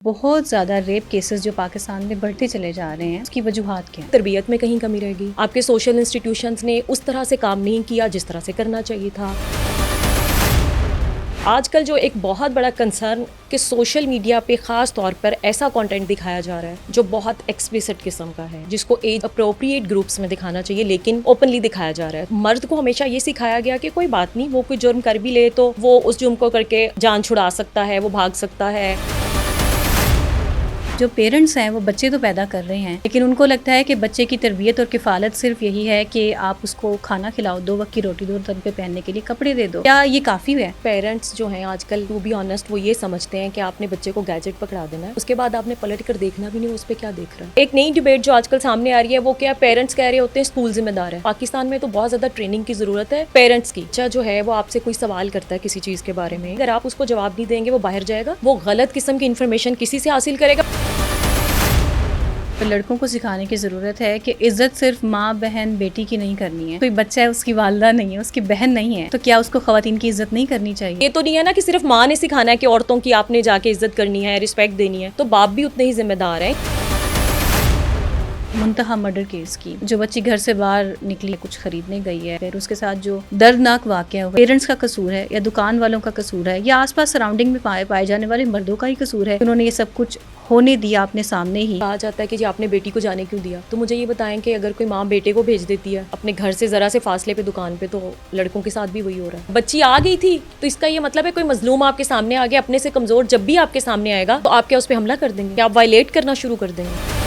بہت زیادہ rape cases جو پاکستان میں بڑھتے چلے جا رہے ہیں، اس کی وجوہات کیا ہیں؟ تربیت میں کہیں کمی رہ گئی، آپ کے سوشل انسٹیٹیوشنز نے اس طرح سے کام نہیں کیا جس طرح سے کرنا چاہیے تھا۔ آج کل جو ایک بہت بڑا کنسرن کہ سوشل میڈیا پہ خاص طور پر ایسا کانٹینٹ دکھایا جا رہا ہے جو بہت ایکسپلیسٹ قسم کا ہے، جس کو ایج اپروپریٹ گروپس میں دکھانا چاہیے لیکن اوپنلی دکھایا جا رہا ہے۔ مرد کو ہمیشہ یہ سکھایا گیا کہ کوئی بات نہیں، وہ کوئی جرم کر بھی لے تو وہ اس جرم کو کر کے جان چھڑا سکتا ہے، وہ بھاگ سکتا ہے۔ جو پیرنٹس ہیں وہ بچے تو پیدا کر رہے ہیں، لیکن ان کو لگتا ہے کہ بچے کی تربیت اور کفالت صرف یہی ہے کہ آپ اس کو کھانا کھلاؤ، 2 وقت کی روٹی دو، تن پہ پہننے کے لیے کپڑے دے دو۔ کیا یہ کافی ہے؟ پیرنٹس جو ہیں آج کل ٹو بی آنیسٹ وہ یہ سمجھتے ہیں کہ آپ نے بچے کو گیجٹ پکڑا دینا ہے، اس کے بعد آپ نے پلٹ کر دیکھنا بھی نہیں اس پہ کیا دیکھ رہا ہے۔ ایک نئی ڈیبیٹ جو آج کل سامنے آ رہی ہے وہ کیا پیرنٹس کہہ رہے ہوتے ہیں اسکول ذمہ دار ہے۔ پاکستان میں تو بہت زیادہ ٹریننگ کی ضرورت ہے پیرنٹس کی۔ بچہ جو ہے وہ آپ سے کوئی سوال کرتا ہے کسی چیز کے بارے میں، اگر آپ اس کو جواب نہیں دیں گے وہ باہر جائے گا، وہ غلط قسم کی انفارمیشن کسی سے حاصل کرے گا۔ لڑکوں کو سکھانے کی ضرورت ہے کہ عزت صرف ماں بہن بیٹی کی نہیں کرنی ہے۔ کوئی بچہ ہے اس کی والدہ نہیں ہے، اس کی بہن نہیں ہے، تو کیا اس کو خواتین کی عزت نہیں کرنی چاہیے؟ یہ تو نہیں ہے نا کہ صرف ماں نے سکھانا ہے کہ عورتوں کی آپ نے جا کے عزت کرنی ہے، رسپیکٹ دینی ہے، تو باپ بھی اتنے ہی ذمہ دار ہیں۔ منتہا مرڈر کیس کی، جو بچی گھر سے باہر نکلی کچھ خریدنے گئی ہے، پھر اس کے ساتھ جو دردناک واقعہ ہوا، پیرنٹس کا قصور ہے یا دکان والوں کا قصور ہے یا آس پاس سراؤنڈنگ میں پائے جانے والے مردوں کا ہی قصور ہے؟ انہوں نے یہ سب کچھ ہونے دیا اپنے سامنے ہی۔ کہا جاتا ہے کہ جی آپ نے بیٹی کو جانے کیوں دیا؟ تو مجھے یہ بتائیں کہ اگر کوئی ماں بیٹے کو بھیج دیتی ہے اپنے گھر سے ذرا سے فاصلے پہ دکان پہ، تو لڑکوں کے ساتھ بھی وہی ہو رہا ہے۔ بچی آ گئی تھی تو اس کا یہ مطلب ہے کوئی مظلوم آپ کے سامنے آ گیا، اپنے سے کمزور جب بھی آپ کے سامنے آئے گا تو آپ کیا اس پہ حملہ کر دیں گے؟ کیا آپ وائلیٹ کرنا شروع کر دیں گے؟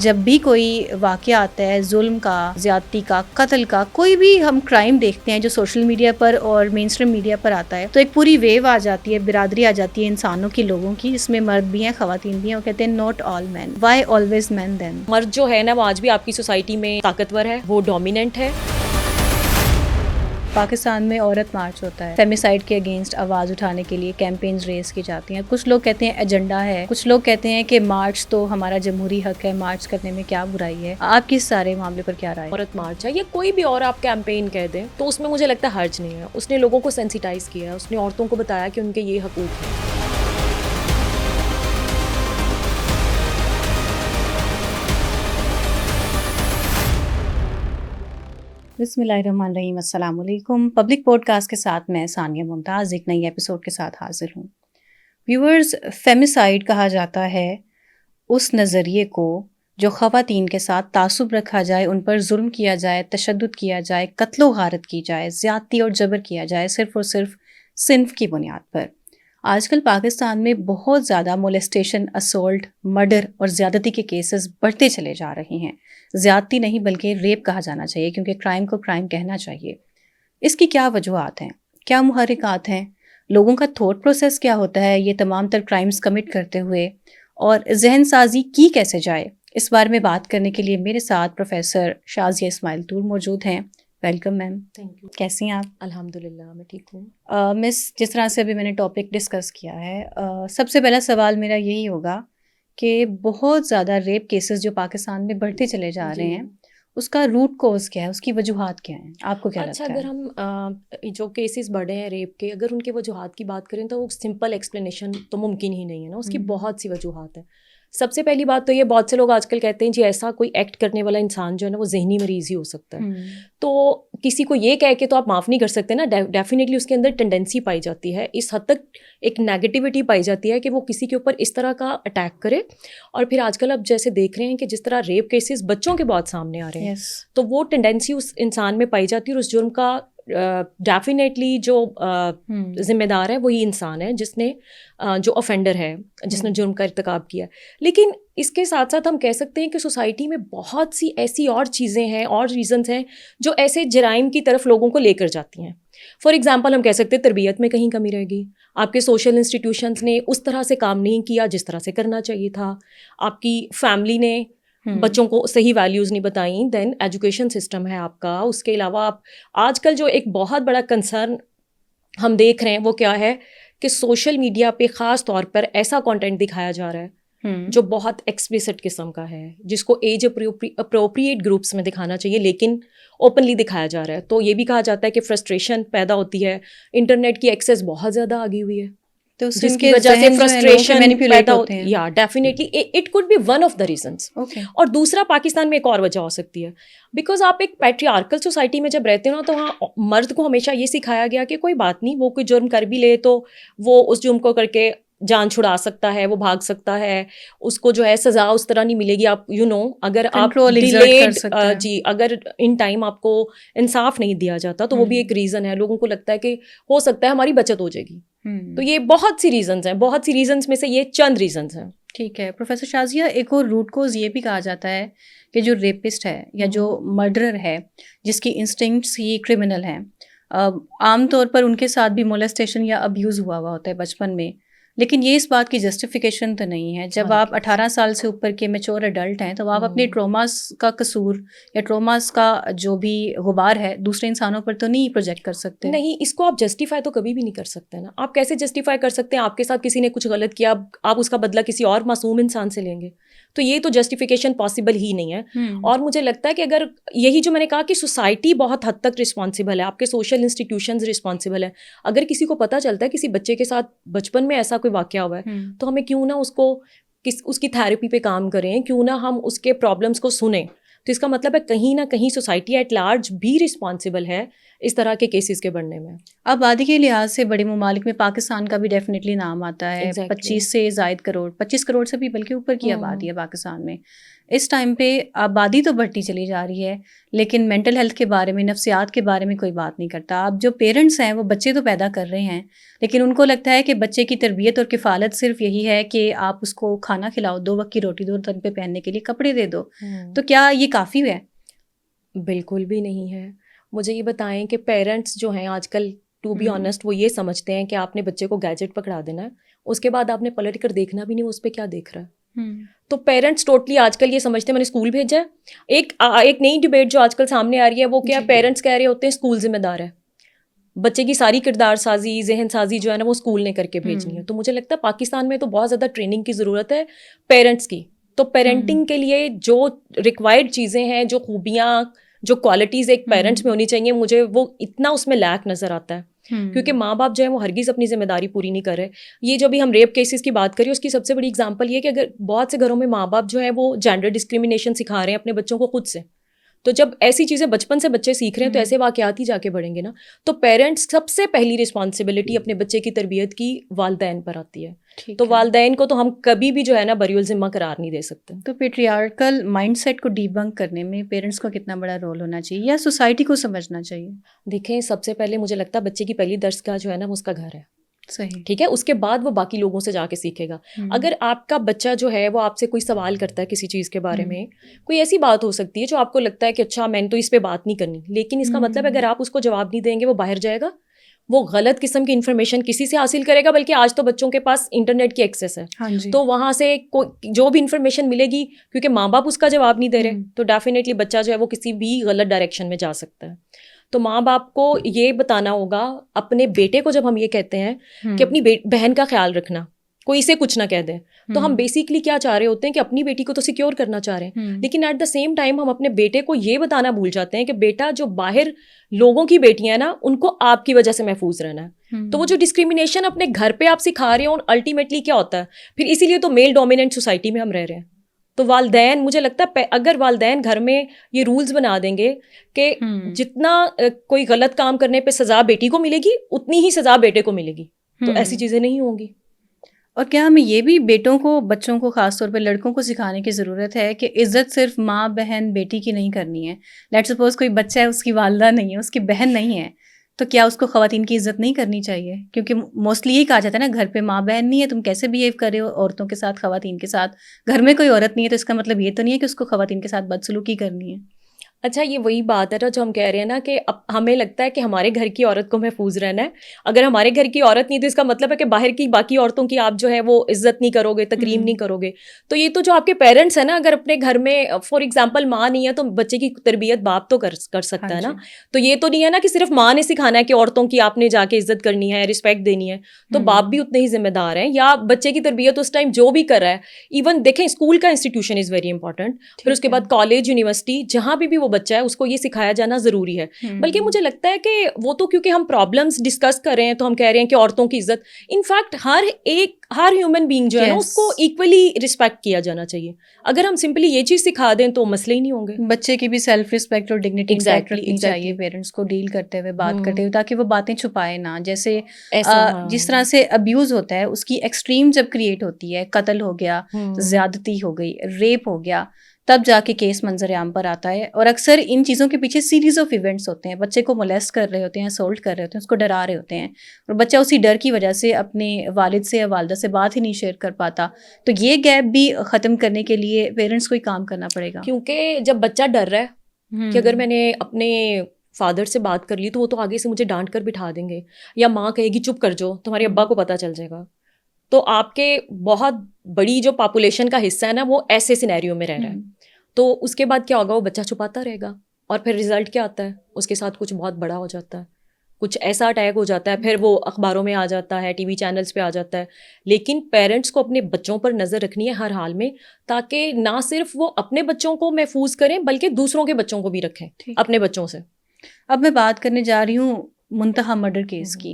جب بھی کوئی واقعہ آتا ہے ظلم کا، زیادتی کا، قتل کا، کوئی بھی ہم کرائم دیکھتے ہیں جو سوشل میڈیا پر اور مین اسٹریم میڈیا پر آتا ہے، تو ایک پوری ویو آ جاتی ہے، برادری آ جاتی ہے انسانوں کی، لوگوں کی، جس میں مرد بھی ہیں خواتین بھی ہیں۔ وہ کہتے ہیں نوٹ آل مین، وائی آلویز مین دین؟ مرد جو ہے نا وہ آج بھی آپ کی سوسائٹی میں طاقتور ہے، وہ ڈومیننٹ ہے۔ پاکستان میں عورت مارچ ہوتا ہے، فیمیسائڈ کے اگینسٹ آواز اٹھانے کے لیے کیمپینز ریز کی جاتی ہیں۔ کچھ لوگ کہتے ہیں ایجنڈا ہے، کچھ لوگ کہتے ہیں کہ مارچ تو ہمارا جمہوری حق ہے، مارچ کرنے میں کیا برائی ہے۔ آپ کی اس سارے معاملے پر کیا رائے؟ عورت مارچ ہے یا کوئی بھی اور آپ کیمپین کہہ دیں تو اس میں مجھے لگتا ہے حرج نہیں ہے۔ اس نے لوگوں کو سینسیٹائز کیا ہے، اس نے عورتوں کو بتایا کہ ان کے یہ حقوق ہیں۔ بسم اللہ الرحمن الرحیم، السلام علیکم۔ پبلک پوڈ کاسٹ کے ساتھ میں ثانیہ ممتاز ایک نئی ایپیسوڈ کے ساتھ حاضر ہوں۔ ویورز، فیمیسائڈ کہا جاتا ہے اس نظریے کو جو خواتین کے ساتھ تعصب رکھا جائے، ان پر ظلم کیا جائے، تشدد کیا جائے، قتل و غارت کی جائے، زیادتی اور جبر کیا جائے، صرف اور صرف صنف کی بنیاد پر۔ آج کل پاکستان میں بہت زیادہ مولیسٹیشن، اسولٹ، مرڈر اور زیادتی کے کیسز بڑھتے چلے جا رہے ہیں۔ زیادتی نہیں بلکہ ریپ کہا جانا چاہیے، کیونکہ کرائم کو کرائم کہنا چاہیے۔ اس کی کیا وجوہات ہیں؟ کیا محرکات ہیں؟ لوگوں کا تھاٹ پروسیس کیا ہوتا ہے یہ تمام تر کرائمز کمٹ کرتے ہوئے؟ اور ذہن سازی کی کیسے جائے؟ اس بارے میں بات کرنے کے لیے میرے ساتھ پروفیسر شازیہ اسماعیل طور موجود ہیں۔ Welcome ma'am. Thank you. کیسی ہیں آپ؟ الحمدللہ میں ٹھیک ہوں۔ مس، جس طرح سے ابھی میں نے ٹاپک ڈسکس کیا ہے، سب سے پہلا سوال میرا یہی ہوگا کہ بہت زیادہ ریپ کیسز جو پاکستان میں بڑھتے چلے جا رہے ہیں، اس کا روٹ کوز کیا ہے، اس کی وجوہات کیا ہیں؟ آپ کو کیا لگتا ہے؟ اگر ہم جو کیسز بڑھے ہیں ریپ کے، اگر ان کے وجوہات کی بات کریں تو وہ سمپل ایکسپلینیشن تو ممکن ہی نہیں ہے نا، اس کی بہت سی وجوہات ہیں۔ سب سے پہلی بات تو یہ، بہت سے لوگ آج کل کہتے ہیں جی ایسا کوئی ایکٹ کرنے والا انسان جو ہے نا وہ ذہنی مریض ہی ہو سکتا ہے، تو کسی کو یہ کہہ کے تو آپ معاف نہیں کر سکتے نا، ڈیفینیٹلی اس کے اندر ٹینڈنسی پائی جاتی ہے، اس حد تک ایک نیگیٹیوٹی پائی جاتی ہے کہ وہ کسی کے اوپر اس طرح کا اٹیک کرے۔ اور پھر آج کل اب جیسے دیکھ رہے ہیں کہ جس طرح ریپ کیسز بچوں کے بہت سامنے آ رہے ہیں، تو وہ ٹینڈنسی اس انسان میں پائی جاتی ہے، اور اس جرم کا ڈیفینیٹلی جو ذمہ دار ہے وہی انسان ہے جس نے جو offender ہے، جس نے جرم کا ارتکاب کیا۔ لیکن اس کے ساتھ ساتھ ہم کہہ سکتے ہیں کہ سوسائٹی میں بہت سی ایسی اور چیزیں ہیں اور ریزنز ہیں جو ایسے جرائم کی طرف لوگوں کو لے کر جاتی ہیں۔ فار ایگزامپل ہم کہہ سکتے ہیں تربیت میں کہیں کمی رہ گئی، آپ کے سوشل انسٹیٹیوشنز نے اس طرح سے کام نہیں کیا جس طرح سے کرنا چاہیے تھا، آپ کی فیملی نے بچوں کو صحیح ویلیوز نہیں بتائیں، دین ایجوکیشن سسٹم ہے آپ کا۔ اس کے علاوہ آپ آج کل جو ایک بہت بڑا کنسرن ہم دیکھ رہے ہیں وہ کیا ہے کہ سوشل میڈیا پہ خاص طور پر ایسا کانٹینٹ دکھایا جا رہا ہے جو بہت ایکسپلیسٹ قسم کا ہے، جس کو ایج اپروپریٹ گروپس میں دکھانا چاہیے لیکن اوپنلی دکھایا جا رہا ہے۔ تو یہ بھی کہا جاتا ہے کہ فرسٹریشن پیدا ہوتی ہے، انٹرنیٹ کی ایکسیس بہت زیادہ آ گئی ہوئی ہے۔ تو اس جس کی وجہ سے فرسٹریشن پیدا ہوتی ہے. یا definitely it could be one of the reasons. اور دوسرا پاکستان میں ایک اور وجہ ہو سکتی ہے, بیکاز آپ ایک پیٹریارکل سوسائٹی میں جب رہتے ہو نا, تو وہاں مرد کو ہمیشہ یہ سکھایا گیا کہ کوئی بات نہیں, وہ کوئی جرم کر بھی لے تو وہ اس جرم کو کر کے جان چھڑا سکتا ہے, وہ بھاگ سکتا ہے, اس کو جو ہے سزا اس طرح نہیں ملے گی. آپ اگر آپ ڈیلیڈ جی اگر ان ٹائم آپ کو انصاف نہیں دیا جاتا تو وہ بھی ایک ریزن ہے. لوگوں کو لگتا ہے کہ ہو سکتا ہے ہماری بچت ہو جائے گی. تو یہ بہت سی ریزنز ہیں, بہت سی ریزنز میں سے یہ چند ریزنز ہیں. ٹھیک ہے پروفیسر شازیہ, ایک اور روٹ کوز یہ بھی کہا جاتا ہے کہ جو ریپسٹ ہے یا جو مرڈرر ہے جس کی انسٹنکٹس ہی کرمنل ہیں, عام طور پر ان کے ساتھ بھی مولیسٹیشن یا ابیوز ہوا ہوتا ہے بچپن میں, لیکن یہ اس بات کی جسٹیفیکیشن تو نہیں ہے. جب آپ 18 سال سے اوپر کے میچور ایڈلٹ ہیں تو آپ اپنے ٹروماز کا قصور یا ٹروماز کا جو بھی غبار ہے دوسرے انسانوں پر تو نہیں پروجیکٹ کر سکتے. نہیں, اس کو آپ جسٹیفائی تو کبھی بھی نہیں کر سکتے نا. آپ کیسے جسٹیفائی کر سکتے ہیں, آپ کے ساتھ کسی نے کچھ غلط کیا, آپ اس کا بدلہ کسی اور معصوم انسان سے لیں گے, تو یہ تو جسٹیفیکیشن پاسبل ہی نہیں ہے. اور مجھے لگتا ہے کہ اگر یہی جو میں نے کہا کہ سوسائٹی بہت حد تک رسپانسبل ہے, آپ کے سوشل انسٹیٹیوشنز رسپانسبل ہیں. اگر کسی کو پتہ چلتا ہے کسی بچے کے ساتھ بچپن میں ایسا کوئی واقعہ ہوا ہے, تو ہمیں کیوں نہ اس کی تھیراپی پہ کام کریں, کیوں نہ ہم اس کے پرابلمس کو سنیں. تو اس کا مطلب ہے کہیں نہ کہیں سوسائٹی ایٹ لارج بھی رسپانسبل ہے اس طرح کے کیسز کے بڑھنے میں. آبادی کے لحاظ سے بڑے ممالک میں پاکستان کا بھی ڈیفینیٹلی نام آتا ہے. 25 سے زائد کروڑ, 25 کروڑ سے بھی بلکہ اوپر کی آبادی ہے پاکستان میں. اس ٹائم پہ آبادی تو بڑھتی چلی جا رہی ہے, لیکن مینٹل ہیلتھ کے بارے میں, نفسیات کے بارے میں کوئی بات نہیں کرتا. اب جو پیرنٹس ہیں وہ بچے تو پیدا کر رہے ہیں, لیکن ان کو لگتا ہے کہ بچے کی تربیت اور کفالت صرف یہی ہے کہ آپ اس کو کھانا کھلاؤ, 2 وقت کی روٹی دو, تن پہ پہننے کے لیے کپڑے دے دو. تو کیا یہ کافی ہے؟ بالکل بھی نہیں ہے. مجھے یہ بتائیں کہ پیرنٹس جو ہیں آج کل, ٹو بی آنیسٹ, وہ یہ سمجھتے ہیں کہ آپ نے بچے کو گیجٹ پکڑا دینا ہے, اس کے بعد آپ نے پلٹ کر دیکھنا بھی نہیں اس پہ کیا دیکھ رہا ہے. تو پیرنٹس ٹوٹلی آج کل یہ سمجھتے ہیں میں نے اسکول بھیجا ہے. ایک نئی ڈبیٹ جو آج کل سامنے آ رہی ہے وہ کیا, پیرنٹس کہہ رہے ہوتے ہیں اسکول ذمہ دار ہے, بچے کی ساری کردار سازی, ذہن سازی جو ہے نا وہ اسکول نے کر کے بھیجنی ہے. تو مجھے لگتا ہے پاکستان میں تو بہت زیادہ ٹریننگ کی ضرورت ہے پیرنٹس کی. تو پیرنٹنگ کے لیے جو ریکوائرڈ چیزیں ہیں, جو خوبیاں, جو کوالٹیز ایک پیرنٹس میں ہونی چاہیے, مجھے وہ اتنا اس میں لیک نظر آتا ہے. کیونکہ ماں باپ جو ہے وہ ہرگز اپنی ذمہ داری پوری نہیں کر رہے. یہ جو بھی ہم ریپ کیسز کی بات کریں اس کی سب سے بڑی اگزامپل یہ کہ اگر بہت سے گھروں میں ماں باپ جو ہے وہ جینڈر ڈسکریمنیشن سکھا رہے ہیں اپنے بچوں کو خود سے, تو جب ایسی چیزیں بچپن سے بچے سیکھ رہے ہیں تو ایسے واقعات ہی جا کے بڑھیں گے نا. تو پیرنٹس سب سے پہلی رسپانسبلٹی اپنے بچے کی تربیت کی والدین پر آتی ہے. تو والدین کو تو ہم کبھی بھی جو ہے نا بری الذمہ قرار نہیں دے سکتے. تو پیٹریارکل مائنڈ سیٹ کو ڈی بنک کرنے میں پیرنٹس کو کتنا بڑا رول ہونا چاہیے یا سوسائٹی کو سمجھنا چاہیے؟ دیکھیں, سب سے پہلے مجھے لگتا ہے بچے کی پہلی درسگاہ جو ہے نا وہ اس کا گھر ہے. صحیح, ٹھیک ہے, اس کے بعد وہ باقی لوگوں سے جا کے سیکھے گا. اگر آپ کا بچہ جو ہے وہ آپ سے کوئی سوال کرتا ہے کسی چیز کے بارے میں, کوئی ایسی بات ہو سکتی ہے جو آپ کو لگتا ہے کہ اچھا میں نے تو اس پہ بات نہیں کرنی, لیکن اس کا مطلب اگر آپ اس کو جواب نہیں دیں گے وہ باہر جائے گا, وہ غلط قسم کی انفارمیشن کسی سے حاصل کرے گا. بلکہ آج تو بچوں کے پاس انٹرنیٹ کی ایکسیس ہے, تو وہاں سے جو بھی انفارمیشن ملے گی, کیونکہ ماں باپ اس کا جواب نہیں دے رہے, تو ڈیفینیٹلی بچہ جو ہے وہ کسی بھی غلط ڈائریکشن میں جا سکتا ہے. تو ماں باپ کو یہ بتانا ہوگا اپنے بیٹے کو, جب ہم یہ کہتے ہیں کہ اپنی بہن کا خیال رکھنا, کوئی اسے کچھ نہ کہہ دیں, تو ہم بیسیکلی کیا چاہ رہے ہوتے ہیں کہ اپنی بیٹی کو تو سیکیور کرنا چاہ رہے ہیں, لیکن ایٹ دا سیم ٹائم ہم اپنے بیٹے کو یہ بتانا بھول جاتے ہیں کہ بیٹا جو باہر لوگوں کی بیٹیاں ہیں نا ان کو آپ کی وجہ سے محفوظ رہنا ہے. تو وہ جو ڈسکریمنیشن اپنے گھر پہ آپ سکھا رہے ہو, الٹیمیٹلی کیا ہوتا ہے پھر, اسی لیے تو میل ڈومیننٹ سوسائٹی میں ہم رہ رہے ہیں. تو والدین, مجھے لگتا ہے اگر والدین گھر میں یہ رولز بنا دیں گے کہ جتنا کوئی غلط کام کرنے پہ سزا بیٹی کو ملے گی اتنی ہی سزا بیٹے کو ملے گی, تو ایسی چیزیں نہیں ہوں گی. اور کیا ہمیں یہ بھی بیٹوں کو, بچوں کو, خاص طور پہ لڑکوں کو سکھانے کی ضرورت ہے کہ عزت صرف ماں بہن بیٹی کی نہیں کرنی ہے؟ لیٹ سپوز کوئی بچہ ہے, اس کی والدہ نہیں ہے, اس کی بہن نہیں ہے, تو کیا اس کو خواتین کی عزت نہیں کرنی چاہیے؟ کیونکہ موسٹلی یہی کہا جاتا ہے نا, گھر پہ ماں بہن نہیں ہے, تم کیسے بہیو کر رہے ہو عورتوں کے ساتھ, خواتین کے ساتھ. گھر میں کوئی عورت نہیں ہے تو اس کا مطلب یہ تو نہیں ہے کہ اس کو خواتین کے ساتھ بدسلوکی کرنی ہے. اچھا, یہ وہی بات ہے جو ہم کہہ رہے ہیں نا کہ اب ہمیں لگتا ہے کہ ہمارے گھر کی عورت کو محفوظ رہنا ہے. اگر ہمارے گھر کی عورت نہیں تو اس کا مطلب ہے کہ باہر کی باقی عورتوں کی آپ جو ہے وہ عزت نہیں کرو گے, تکریم نہیں کرو گے. تو یہ تو جو آپ کے پیرنٹس ہیں نا, اگر اپنے گھر میں فار ایگزامپل ماں نہیں ہے تو بچے کی تربیت باپ تو کر سکتا ہے نا. تو یہ تو نہیں ہے نا کہ صرف ماں نے سکھانا ہے کہ عورتوں کی آپ نے جا کے عزت کرنی ہے, رسپیکٹ دینی ہے, تو باپ بھی اتنے ہی ذمہ دار ہیں. یا بچے کی تربیت اس ٹائم جو بھی کر رہا ہے, ایون دیکھیں اسکول کا انسٹیٹیوشن از ویری امپورٹنٹ, پھر اس کے بعد کالج, یونیورسٹی, جہاں بھی وہ بچہ ہے اس کو یہ سکھایا جانا ضروری ہے. بلکہ مجھے لگتا ہے کہ وہ تو کیونکہ ہم پرابلمس ڈسکس کر رہے ہیں تو ہم کہہ رہے ہیں کہ عورتوں کی عزت. انفیکٹ ہر ہیومن بینگ جو ہے نا اس کو ایکولی رسپیکٹ کیا جانا چاہیے. اگر ہم سمپلی یہ چیز سکھا دیں تو مسئلے ہی نہیں ہوں گے. بچے کی بھی سیلف رسپیکٹ اور ڈگنیٹی رکھنی چاہیے پیرنٹس کو ڈیل کرتے ہوئے, بات کرتے ہوئے, تاکہ وہ باتیں چھپائے نہ. جیسے جس طرح سے ابیوز ہوتا ہے اس کی ایکسٹریم جب کریٹ ہوتی ہے, قتل ہو گیا, زیادتی ہو گئی, ریپ ہو گیا, تب جا کے کیس منظر عام پر آتا ہے. اور اکثر ان چیزوں کے پیچھے سیریز آف ایونٹس ہوتے ہیں. بچے کو مولیسٹ کر رہے ہوتے ہیں, اسولٹ کر رہے ہوتے ہیں, اس کو ڈرا رہے ہوتے ہیں, اور بچہ اسی ڈر کی وجہ سے اپنے والد سے یا والدہ سے بات ہی نہیں شیئر کر پاتا. تو یہ گیپ بھی ختم کرنے کے لیے پیرنٹس کو ہی کام کرنا پڑے گا. کیونکہ جب بچہ ڈر رہا ہے کہ اگر میں نے اپنے فادر سے بات کر لی تو وہ تو آگے سے مجھے ڈانٹ کر بٹھا دیں گے, یا ماں کہے گی چپ کر جاؤ تمہارے ابا کو پتہ چل جائے گا. تو آپ کے بہت بڑی جو پاپولیشن کا حصہ ہے نا وہ ایسے سینیریو میں رہ رہا ہے. تو اس کے بعد کیا ہوگا, وہ بچہ چھپاتا رہے گا, اور پھر رزلٹ کیا آتا ہے, اس کے ساتھ کچھ بہت بڑا ہو جاتا ہے, کچھ ایسا اٹیک ہو جاتا ہے, پھر وہ اخباروں میں آ جاتا ہے, ٹی وی چینلز پہ آ جاتا ہے. لیکن پیرنٹس کو اپنے بچوں پر نظر رکھنی ہے ہر حال میں, تاکہ نہ صرف وہ اپنے بچوں کو محفوظ کریں بلکہ دوسروں کے بچوں کو بھی رکھیں اپنے بچوں سے. اب میں بات کرنے جا رہی ہوں منتہا مرڈر کیس کی.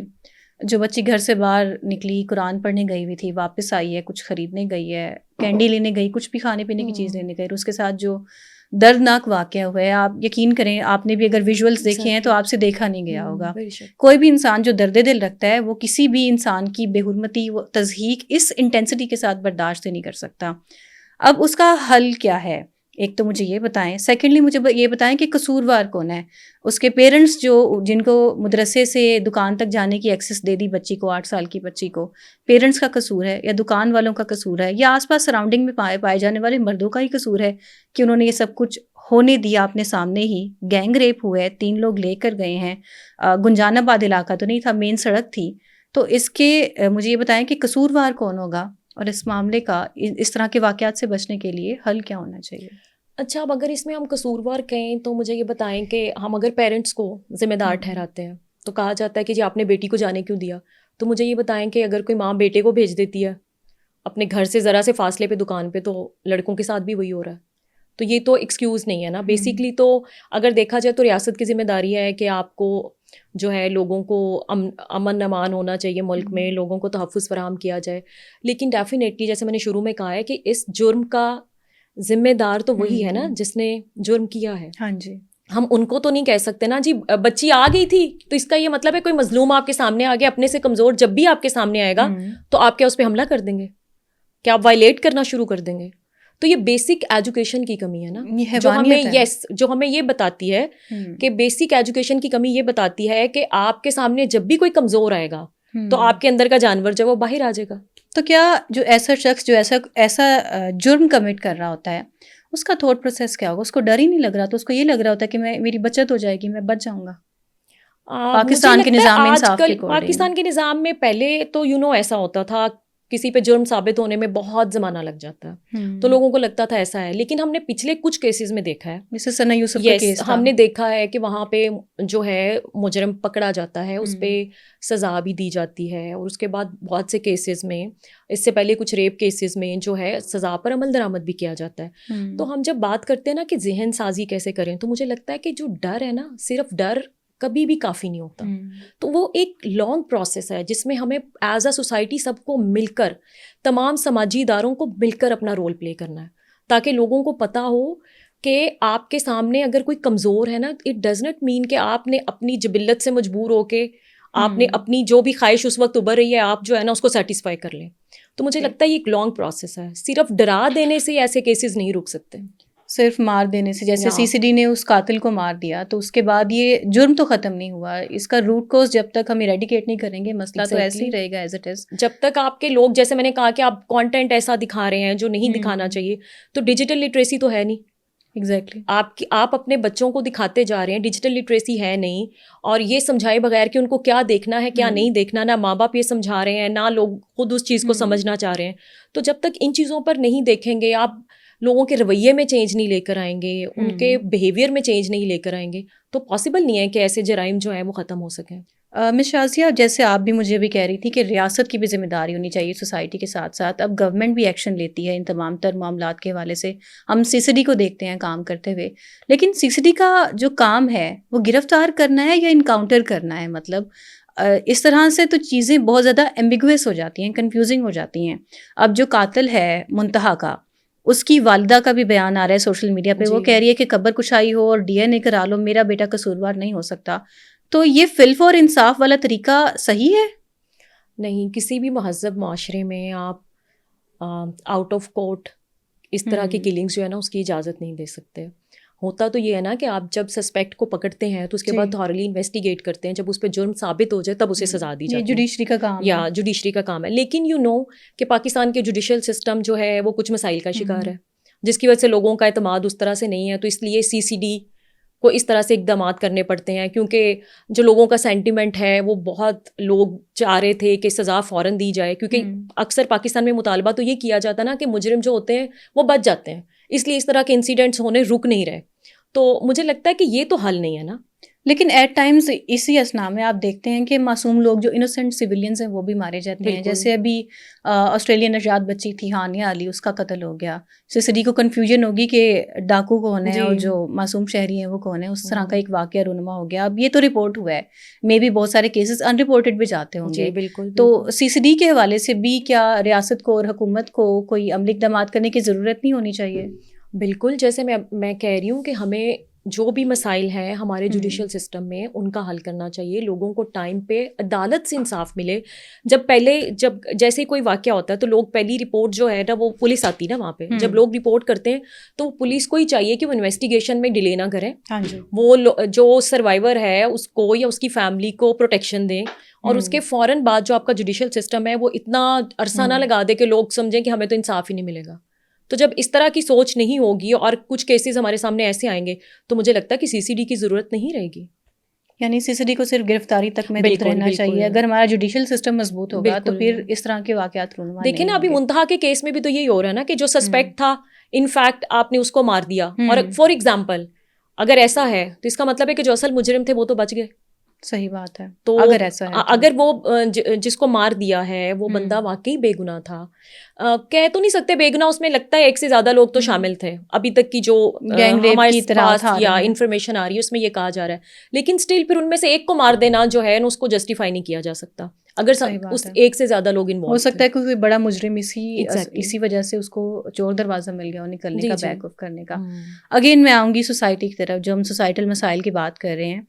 جو بچی گھر سے باہر نکلی, قرآن پڑھنے گئی ہوئی تھی, واپس آئی ہے, کچھ خریدنے گئی ہے, کینڈی لینے گئی, کچھ بھی کھانے پینے کی چیز لینے گئی, اور اس کے ساتھ جو دردناک واقعہ ہوا ہے, آپ یقین کریں, آپ نے بھی اگر ویژولز دیکھے ہیں تو آپ سے دیکھا نہیں گیا ہوگا. کوئی بھی انسان جو درد دل رکھتا ہے وہ کسی بھی انسان کی بے حرمتی و تضحیق اس انٹینسٹی کے ساتھ برداشت نہیں کر سکتا. اب اس کا حل کیا ہے, ایک تو مجھے یہ بتائیں. سیکنڈلی مجھے یہ بتائیں کہ قصوروار کون ہے. اس کے پیرنٹس جن کو مدرسے سے دکان تک جانے کی ایکسس دے دی بچی کو, 8 سال کی بچی کو, پیرنٹس کا قصور ہے یا دکان والوں کا قصور ہے, یا آس پاس سراؤنڈنگ میں پائے جانے والے مردوں کا ہی قصور ہے کہ انہوں نے یہ سب کچھ ہونے دیا اپنے سامنے ہی. گینگ ریپ ہوئے, 3 لوگ لے کر گئے ہیں, گنجان آباد علاقہ تو نہیں تھا, مین سڑک تھی. تو اس کے مجھے یہ بتائیں کہ قصوروار کون ہوگا, اور اس معاملے کا اس طرح کے واقعات سے بچنے کے لیے حل کیا ہونا چاہیے. اچھا, اب اگر اس میں ہم قصوروار کہیں تو مجھے یہ بتائیں کہ ہم اگر پیرنٹس کو ذمہ دار ٹھہراتے ہیں تو کہا جاتا ہے کہ جی آپ نے بیٹی کو جانے کیوں دیا. تو مجھے یہ بتائیں کہ اگر کوئی ماں بیٹے کو بھیج دیتی ہے اپنے گھر سے ذرا سے فاصلے پہ دکان پہ, تو لڑکوں کے ساتھ بھی وہی ہو رہا ہے. تو یہ تو ایکسکیوز نہیں ہے نا. بیسکلی تو اگر دیکھا جائے تو ریاست کی ذمہ داری ہے کہ آپ کو جو ہے لوگوں کو امن امان ہونا چاہیے ملک میں, لوگوں کو تحفظ فراہم کیا جائے. لیکن ڈیفینیٹلی جیسے میں نے شروع میں کہا ہے کہ اس جرم کا ذمہ دار تو وہی ہے نا جس نے جرم کیا ہے. ہاں جی, ہم ان کو تو نہیں کہہ سکتے نا جی بچی آ گئی تھی تو اس کا یہ مطلب ہے کوئی مظلوم آپ کے سامنے آ گیا اپنے سے کمزور, جب بھی آپ کے سامنے آئے گا تو آپ کیا اس پہ حملہ کر دیں گے, کیا آپ وائلیٹ کرنا شروع کر دیں گے. تو یہ بیسک ایجوکیشن کی کمی ہے نا, جو ہمیں یہ بتاتی ہے کہ بیسک ایجوکیشن کی کمی یہ بتاتی ہے کہ آپ کے سامنے جب بھی کوئی کمزور آئے گا تو آپ کے اندر کا جانور جو وہ باہر آ جائے گا. تو کیا جو ایسا شخص جو ایسا جرم کمٹ کر رہا ہوتا ہے اس کا تھاٹ پروسیس کیا ہوگا؟ اس کو ڈر ہی نہیں لگ رہا, تو اس کو یہ لگ رہا ہوتا ہے کہ میری بچت ہو جائے گی, میں بچ جاؤں گا. پاکستان کے نظام میں انصاف کے پاکستان کے نظام میں پہلے تو ایسا ہوتا تھا کسی پہ جرم ثابت ہونے میں بہت زمانہ لگ جاتا ہے, تو لوگوں کو لگتا تھا ایسا ہے. لیکن ہم نے پچھلے کچھ کیسز میں دیکھا ہے, جیسے ثنا یوسف کا کیس ہم نے دیکھا ہے کہ وہاں پہ جو ہے مجرم پکڑا جاتا ہے, اس پہ سزا بھی دی جاتی ہے, اور اس کے بعد بہت سے کیسز میں, اس سے پہلے کچھ ریپ کیسز میں جو ہے سزا پر عمل درآمد بھی کیا جاتا ہے. تو ہم جب بات کرتے ہیں نا کہ ذہن سازی کیسے کریں, تو مجھے لگتا ہے کہ جو ڈر ہے نا, صرف ڈر کبھی بھی کافی نہیں ہوتا. تو وہ ایک لانگ پروسیس ہے جس میں ہمیں ایز اے سوسائٹی سب کو مل کر, تمام سماجی اداروں کو مل کر اپنا رول پلے کرنا ہے, تاکہ لوگوں کو پتہ ہو کہ آپ کے سامنے اگر کوئی کمزور ہے نا, اٹ ڈز ناٹ مین کہ آپ نے اپنی جبلت سے مجبور ہو کے آپ نے اپنی جو بھی خواہش اس وقت ابھر رہی ہے آپ جو ہے نا اس کو سیٹسفائی کر لیں. تو مجھے لگتا ہے یہ ایک لانگ پروسیس ہے, صرف ڈرا دینے سے ایسے کیسز نہیں رک سکتے, صرف مار دینے سے. جیسے سی سی ڈی نے اس قاتل کو مار دیا تو اس کے بعد یہ جرم تو ختم نہیں ہوا, اس کا روٹ کوز جب تک ہم ایریڈیکیٹ نہیں کریں گے مسئلہ تو ایسے ہی رہے گا ایز اٹ از. جب تک آپ کے لوگ, جیسے میں نے کہا کہ آپ کانٹینٹ ایسا دکھا رہے ہیں جو نہیں دکھانا چاہیے, تو ڈیجیٹل لٹریسی تو ہے نہیں. ایگزیکٹلی آپ اپنے بچوں کو دکھاتے جا رہے ہیں, ڈیجیٹل لٹریسی ہے نہیں, اور یہ سمجھائے بغیر کہ ان کو کیا دیکھنا ہے کیا نہیں دیکھنا, نہ ماں باپ یہ سمجھا رہے ہیں, نہ لوگ خود اس چیز کو سمجھنا چاہ رہے ہیں. تو جب تک ان چیزوں پر نہیں دیکھیں گے, آپ لوگوں کے رویے میں چینج نہیں لے کر آئیں گے, ان کے بیہیویئر میں چینج نہیں لے کر آئیں گے, تو پاسبل نہیں ہے کہ ایسے جرائم جو ہیں وہ ختم ہو سکیں. مس شازیہ، جیسے آپ بھی مجھے بھی کہہ رہی تھی کہ ریاست کی بھی ذمہ داری ہونی چاہیے سوسائٹی کے ساتھ ساتھ، اب گورنمنٹ بھی ایکشن لیتی ہے ان تمام تر معاملات کے حوالے سے. ہم سی سی ڈی کو دیکھتے ہیں کام کرتے ہوئے، لیکن سی سی ڈی کا جو کام ہے وہ گرفتار کرنا ہے یا انکاؤنٹر کرنا ہے؟ مطلب اس طرح سے تو چیزیں بہت زیادہ ایمبیگوس ہو جاتی ہیں، کنفیوزنگ ہو جاتی ہیں. اب جو قاتل ہے منتہا کا، اس کی والدہ کا بھی بیان آ رہا ہے سوشل میڈیا پہ، وہ کہہ رہی ہے کہ قبر کشائی ہو اور ڈی این اے کرا لو، میرا بیٹا قصوروار نہیں ہو سکتا. تو یہ فلف اور انصاف والا طریقہ صحیح ہے؟ نہیں، کسی بھی مہذب معاشرے میں آپ آؤٹ آف کورٹ اس طرح کی کلنگس جو ہے نا اس کی اجازت نہیں دے سکتے. ہوتا تو یہ ہے نا کہ آپ جب سسپیکٹ کو پکڑتے ہیں تو اس کے بعد تھارلی انویسٹیگیٹ کرتے ہیں، جب اس پہ جرم ثابت ہو جائے تب اسے سزا دی جاتی ہے. جوڈیشری کا کام یا جوڈیشری کا کام ہے. لیکن کہ پاکستان کے جوڈیشل سسٹم جو ہے وہ کچھ مسائل کا شکار ہے، جس کی وجہ سے لوگوں کا اعتماد اس طرح سے نہیں ہے. تو اس لیے سی سی ڈی کو اس طرح سے اقدامات کرنے پڑتے ہیں، کیونکہ جو لوگوں کا سینٹیمنٹ ہے وہ بہت لوگ چاہ رہے تھے کہ سزا فوراً دی جائے، کیونکہ اکثر پاکستان میں مطالبہ تو یہ کیا جاتا نا کہ مجرم جو ہوتے ہیں وہ بچ جاتے ہیں، اس لیے اس طرح کے انسیڈنٹس ہونے رک نہیں رہے. تو مجھے لگتا ہے کہ یہ تو حل نہیں ہے نا. لیکن ایٹ ٹائمز اسی اسنا میں آپ دیکھتے ہیں کہ معصوم لوگ جو انوسینٹ سویلینز ہیں وہ بھی مارے جاتے ہیں. جیسے ابھی آسٹریلین نژاد بچی تھی ہانیہ علی، اس کا قتل ہو گیا. سی سی ڈی کو کنفیوژن ہوگی کہ ڈاکو کون ہے اور جو معصوم شہری ہیں وہ کون ہے. اس طرح کا ایک واقعہ رونما ہو گیا. اب یہ تو رپورٹ ہوا ہے، مے بی بہت سارے کیسز ان رپورٹڈ بھی جاتے ہوں گے. بالکل. تو سی سی ڈی کے حوالے سے بھی کیا ریاست کو اور حکومت کو کوئی عملی اقدامات کرنے کی ضرورت نہیں ہونی چاہیے؟ بالکل. جیسے میں کہہ رہی ہوں کہ ہمیں جو بھی مسائل ہیں ہمارے جوڈیشل سسٹم میں ان کا حل کرنا چاہیے. لوگوں کو ٹائم پہ عدالت سے انصاف ملے. جب جیسے کوئی واقعہ ہوتا ہے تو لوگ پہلی رپورٹ جو ہے نا وہ پولیس آتی نا وہاں پہ، جب لوگ رپورٹ کرتے ہیں تو پولیس کو ہی چاہیے کہ وہ انویسٹیگیشن میں ڈیلے نہ کریں. وہ جو سروائیور ہے اس کو یا اس کی فیملی کو پروٹیکشن دیں، اور اس کے فوراً بعد جو آپ کا جوڈیشل سسٹم ہے وہ اتنا عرصہ نہ لگا دے کہ لوگ سمجھیں کہ ہمیں تو انصاف ہی نہیں ملے گا. تو جب اس طرح کی سوچ نہیں ہوگی اور کچھ کیسز ہمارے سامنے ایسے آئیں گے تو مجھے لگتا ہے کہ سی سی ڈی کی ضرورت نہیں رہے گی. یعنی سی سی ڈی کو صرف گرفتاری تک محدود رہنا چاہیے. اگر ہمارا جوڈیشل سسٹم مضبوط ہوگا تو پھر اس طرح کے واقعات رونما. دیکھیں نا ابھی منتہا کے کیس میں بھی تو یہی ہو رہا ہے نا کہ جو سسپیکٹ تھا ان فیکٹ آپ نے اس کو مار دیا. اور فار ایگزامپل اگر ایسا ہے تو اس کا مطلب ہے کہ جو اصل مجرم تھے وہ تو بچ گئے. صحیح بات ہے. تو اگر ایسا ہے، اگر وہ جس کو مار دیا ہے وہ بندہ واقعی بے گناہ تھا، کہہ تو نہیں سکتے بے گناہ، اس میں لگتا ہے ایک سے زیادہ لوگ تو شامل تھے. ابھی تک کی جو ہمارے پاس یا انفارمیشن آ رہی ہے اس میں یہ کہا جا رہا ہے. لیکن اسٹل پھر ان میں سے ایک کو مار دینا جو ہے اس کو جسٹیفائی نہیں کیا جا سکتا اگر اس ایک سے زیادہ لوگ انوالو. ہو سکتا ہے کہ کوئی بڑا مجرم اسی وجہ سے اس کو چور دروازہ مل گیا نکلنے کا، بیک آف کرنے کا. اگین میں آؤں گی سوسائٹی کی طرف. جو ہم سوسائٹل مسائل کی بات کر رہے ہیں،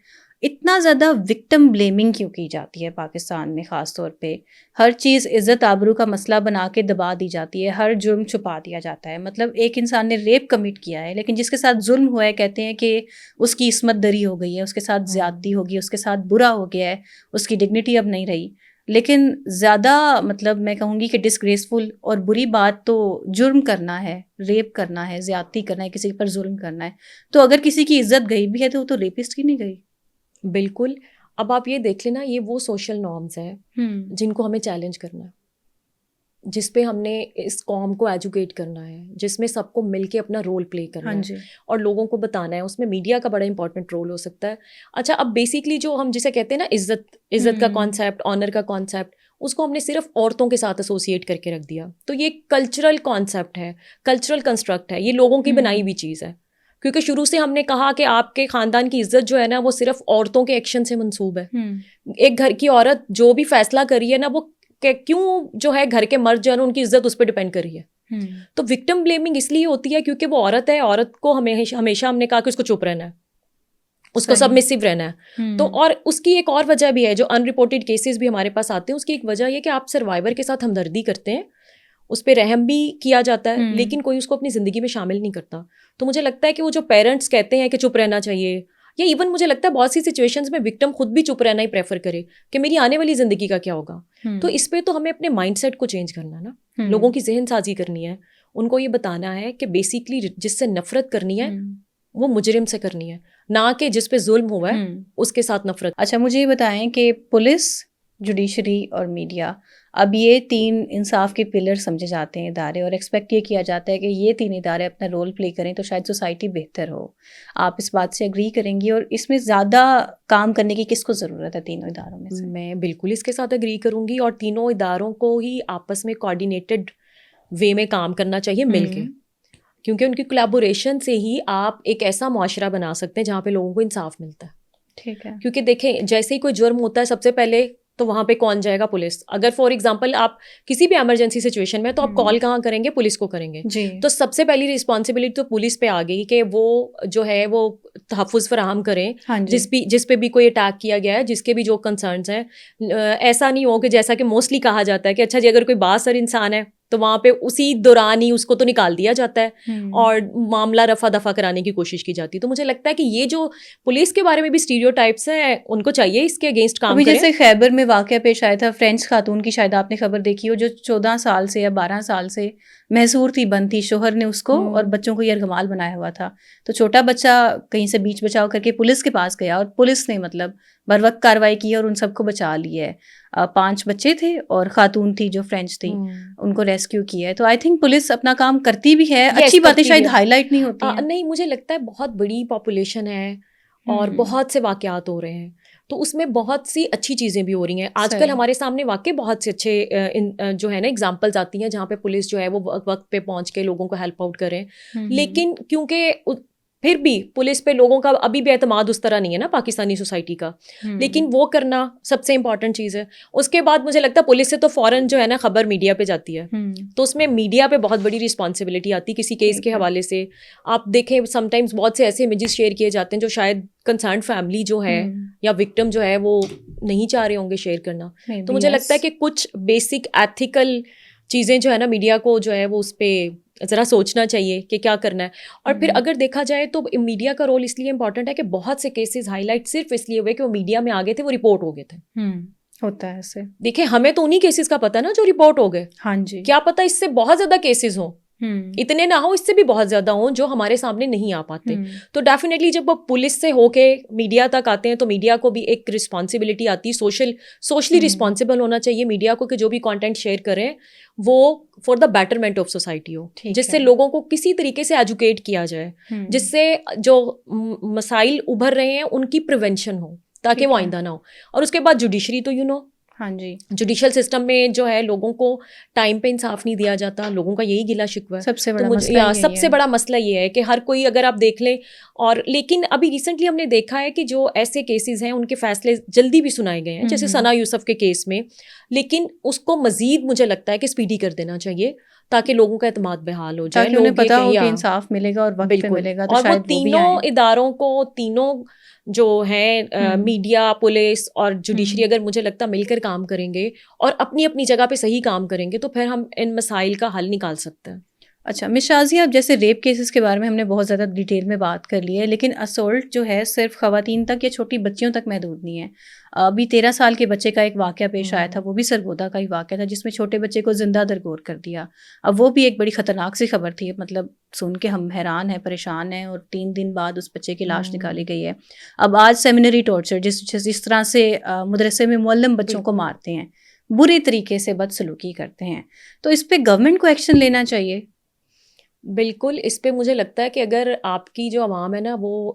اتنا زیادہ وکٹم بلیمنگ کیوں کی جاتی ہے پاکستان میں؟ خاص طور پہ ہر چیز عزت آبرو کا مسئلہ بنا کے دبا دی جاتی ہے، ہر جرم چھپا دیا جاتا ہے. مطلب ایک انسان نے ریپ کمٹ کیا ہے لیکن جس کے ساتھ ظلم ہوا ہے کہتے ہیں کہ اس کی عصمت دری ہو گئی ہے، اس کے ساتھ زیادتی ہوگی، اس کے ساتھ برا ہو گیا ہے، اس کی ڈگنیٹی اب نہیں رہی. لیکن زیادہ مطلب میں کہوں گی کہ ڈسگریسفل اور بری بات تو جرم کرنا ہے، ریپ کرنا ہے، زیادتی کرنا ہے، کسی پر ظلم کرنا ہے. تو اگر کسی کی عزت گئی بھی ہے تو وہ تو ریپسٹ کی نہیں گئی. بالکل. اب آپ یہ دیکھ لینا، یہ وہ سوشل نارمز ہیں جن کو ہمیں چیلنج کرنا ہے، جس پہ ہم نے اس قوم کو ایجوکیٹ کرنا ہے، جس میں سب کو مل کے اپنا رول پلے کرنا ہے اور لوگوں کو بتانا ہے. اس میں میڈیا کا بڑا امپورٹنٹ رول ہو سکتا ہے. اچھا، اب بیسکلی جو ہم جسے کہتے ہیں نا عزت کا کانسیپٹ، آنر کا کانسیپٹ، اس کو ہم نے صرف عورتوں کے ساتھ ایسوسیٹ کر کے رکھ دیا. تو یہ کلچرل کانسیپٹ ہے، کلچرل کنسٹرکٹ ہے، یہ لوگوں کی بنائی ہوئی چیز ہے. کیونکہ شروع سے ہم نے کہا کہ آپ کے خاندان کی عزت جو ہے نا وہ صرف عورتوں کے ایکشن سے منسوب ہے. ایک گھر کی عورت جو بھی فیصلہ کری ہے نا وہ کیوں جو ہے گھر کے مرد جو ہے نا ان کی عزت اس پہ ڈپینڈ کر رہی ہے. تو وکٹم بلیمنگ اس لیے ہوتی ہے کیونکہ وہ عورت ہے. عورت کو ہمیشہ ہم نے کہا کہ اس کو چپ رہنا ہے، اس کو سبمسو رہنا ہے. تو اور اس کی ایک اور وجہ بھی ہے، جو ان رپورٹڈ کیسز بھی ہمارے پاس آتے ہیں اس کی ایک وجہ یہ کہ آپ سروائیور کے ساتھ ہمدردی کرتے ہیں، اس پہ رحم بھی کیا جاتا ہے، لیکن کوئی اس کو اپنی زندگی میں شامل نہیں کرتا. تو مجھے لگتا ہے کہ وہ جو پیرنٹس کہتے ہیں کہ چپ رہنا چاہیے، یا ایون مجھے لگتا ہے بہت سی سچویشنز میں وکٹم خود بھی چپ رہنا ہی پریفر کرے کہ میری آنے والی زندگی کا کیا ہوگا. تو اس پہ تو ہمیں اپنے مائنڈ سیٹ کو چینج کرنا ہے نا، لوگوں کی ذہن سازی کرنی ہے، ان کو یہ بتانا ہے کہ بیسکلی جس سے نفرت کرنی ہے وہ مجرم سے کرنی ہے، نہ کہ جس پہ ظلم ہوا ہے اس کے ساتھ نفرت. اچھا، مجھے یہ بتائیں کہ پولیس، جوڈیشری اور میڈیا اب یہ 3 انصاف کے پلر سمجھے جاتے ہیں ادارے، اور ایکسپیکٹ یہ کیا جاتا ہے کہ یہ 3 ادارے اپنا رول پلے کریں تو شاید سوسائٹی بہتر ہو. آپ اس بات سے اگری کریں گی؟ اور اس میں زیادہ کام کرنے کی کس کو ضرورت ہے تینوں اداروں میں سے؟ میں بالکل اس کے ساتھ اگری کروں گی، اور تینوں اداروں کو ہی آپس میں کوآرڈینیٹڈ وے میں کام کرنا چاہیے مل کے، کیونکہ ان کی کولیبوریشن سے ہی آپ ایک ایسا معاشرہ بنا سکتے ہیں جہاں پہ لوگوں کو انصاف ملتا ہے. ٹھیک ہے. کیونکہ دیکھیں جیسے ہی کوئی جرم ہوتا ہے سب سے پہلے تو وہاں پہ کون جائے گا؟ پولیس. اگر فار ایگزامپل آپ کسی بھی ایمرجنسی سچویشن میں تو آپ کال کہاں کریں گے؟ پولیس کو کریں گے. جی. تو سب سے پہلی رسپانسبلٹی تو پولیس پہ آ گئی کہ وہ جو ہے وہ تحفظ فراہم کریں جس پہ بھی کوئی اٹیک کیا گیا ہے، جس کے بھی جو کنسرنس ہیں. ایسا نہیں ہو کہ جیسا کہ موسٹلی کہا جاتا ہے کہ اچھا جی اگر کوئی بااثر انسان ہے تو وہاں پہ اسی دوران ہی اس کو تو نکال دیا جاتا ہے اور معاملہ رفع دفع کرانے کی کوشش کی جاتی ہے. تو مجھے لگتا ہے کہ یہ جو پولیس کے بارے میں بھی اسٹیریوٹائپس ہیں ان کو چاہیے اس کے اگینسٹ کام کریں. جیسے خیبر میں واقعہ پیش آیا تھا فرینچ خاتون کی، شاید آپ نے خبر دیکھی ہو، جو 14 سال سے یا 12 سال سے محصور تھی، بند تھی. شوہر نے اس کو اور بچوں کو یرغمال بنایا ہوا تھا. تو چھوٹا بچہ کہیں سے بیچ بچاؤ کر کے پولیس کے پاس گیا اور پولیس نے مطلب بر وقت کارروائی کی اور ان سب کو بچا لیا ہے. 5 بچے تھے اور خاتون تھی جو فرینچ تھی، ان کو ریسکیو کیا ہے. تو آئی تھنک پولیس اپنا کام کرتی بھی ہے. اچھی باتیں شاید ہائی لائٹ نہیں ہوتی ہیں. نہیں، مجھے لگتا ہے بہت بڑی پاپولیشن ہے اور بہت سے واقعات ہو رہے ہیں تو اس میں بہت سی اچھی چیزیں بھی ہو رہی ہیں. آج کل ہمارے سامنے واقعی بہت سے اچھے جو ہے نا ایگزامپلز آتی ہیں جہاں پہ پولیس جو ہے وہ وقت پہ پہنچ کے لوگوں کو ہیلپ آؤٹ کریں. لیکن کیونکہ پھر بھی پولیس پہ لوگوں کا ابھی بھی اعتماد اس طرح نہیں ہے نا پاکستانی سوسائٹی کا، لیکن وہ کرنا سب سے امپورٹنٹ چیز ہے. اس کے بعد مجھے لگتا ہے پولیس سے تو فوراً جو ہے نا خبر میڈیا پہ جاتی ہے، تو اس میں میڈیا پہ بہت بڑی رسپانسبلٹی آتی ہے کسی کیس کے حوالے سے. آپ دیکھیں سم ٹائمز بہت سے ایسے امیجز شیئر کیے جاتے ہیں جو شاید کنسرنڈ فیملی جو ہے یا وکٹم جو ہے وہ نہیں چاہ رہے ہوں گے شیئر کرنا. تو مجھے لگتا ہے کہ کچھ بیسک ایتھیکل چیزیں جو ہے نا میڈیا کو جو ہے وہ اس پہ ذرا سوچنا چاہیے کہ کیا کرنا ہے. اور پھر اگر دیکھا جائے تو میڈیا کا رول اس لیے امپورٹنٹ ہے کہ بہت سے کیسز ہائی لائٹ صرف اس لیے ہوئے کہ وہ میڈیا میں آگے تھے، وہ رپورٹ ہو گئے تھے. ہوتا ہے ایسے. دیکھیں ہمیں تو انہیں کیسز کا پتہ نا جو رپورٹ ہو گئے. ہاں جی. کیا پتہ اس سے بہت زیادہ کیسز ہوں، اتنے نہ ہو، اس سے بھی بہت زیادہ ہوں جو ہمارے سامنے نہیں آ پاتے. تو ڈیفینیٹلی جب وہ پولیس سے ہو کے میڈیا تک آتے ہیں تو میڈیا کو بھی ایک رسپانسبلٹی آتی ہے، سوشلی رسپانسبل ہونا چاہیے میڈیا کو کہ جو بھی کانٹینٹ شیئر کریں وہ for the betterment of society ہو، جس سے لوگوں کو کسی طریقے سے ایجوکیٹ کیا جائے، جس سے جو مسائل ابھر رہے ہیں ان کی پریونشن ہو تاکہ وہ آئندہ نہ ہو. اور اس کے بعد جوڈیشری تو ہاں جی، جوڈیشل سسٹم میں جو ہے لوگوں کو ٹائم پہ انصاف نہیں دیا جاتا، لوگوں کا یہی گلا شکوہ ہے. سب سے بڑا مسئلہ یہ ہے کہ ہر کوئی اگر آپ دیکھ لیں، اور لیکن ابھی ریسنٹلی ہم نے دیکھا ہے کہ جو ایسے کیسز ہیں ان کے فیصلے جلدی بھی سنائے گئے ہیں، جیسے ثنا یوسف کے کیس میں، لیکن اس کو مزید مجھے لگتا ہے کہ اسپیڈی کر دینا چاہیے تاکہ لوگوں کا اعتماد بحال ہو جائے، لوگوں کو پتہ ہو کہ انصاف ملے گا اور وقت پہ ملے گا. اور وہ تینوں اداروں کو، تینوں جو ہیں میڈیا، پولیس اور جوڈیشری، اگر مجھے لگتا مل کر کام کریں گے اور اپنی اپنی جگہ پہ صحیح کام کریں گے تو پھر ہم ان مسائل کا حل نکال سکتے ہیں. اچھا مس شازیہ، اب جیسے ریپ کیسز کے بارے میں ہم نے بہت زیادہ ڈیٹیل میں بات کر لی ہے، لیکن اسولٹ جو ہے صرف خواتین تک یا چھوٹی بچیوں تک محدود نہیں ہے. ابھی 13 سال کے بچے کا ایک واقعہ پیش آیا تھا، وہ بھی سرگودا کا ہی واقعہ تھا جس میں چھوٹے بچے کو زندہ درگور کر دیا. اب وہ بھی ایک بڑی خطرناک سی خبر تھی، مطلب سن کے ہم حیران ہیں، پریشان ہیں، اور 3 دن بعد اس بچے کی لاش نکالی گئی ہے. اب آج سیمینری ٹارچر، جس طرح سے مدرسے میں معلم بچوں کو مارتے ہیں، برے طریقے سے بدسلوکی کرتے ہیں، تو اس پہ گورنمنٹ کو ایکشن لینا چاہیے. بالکل، اس پہ مجھے لگتا ہے کہ اگر آپ کی جو عوام ہے نا وہ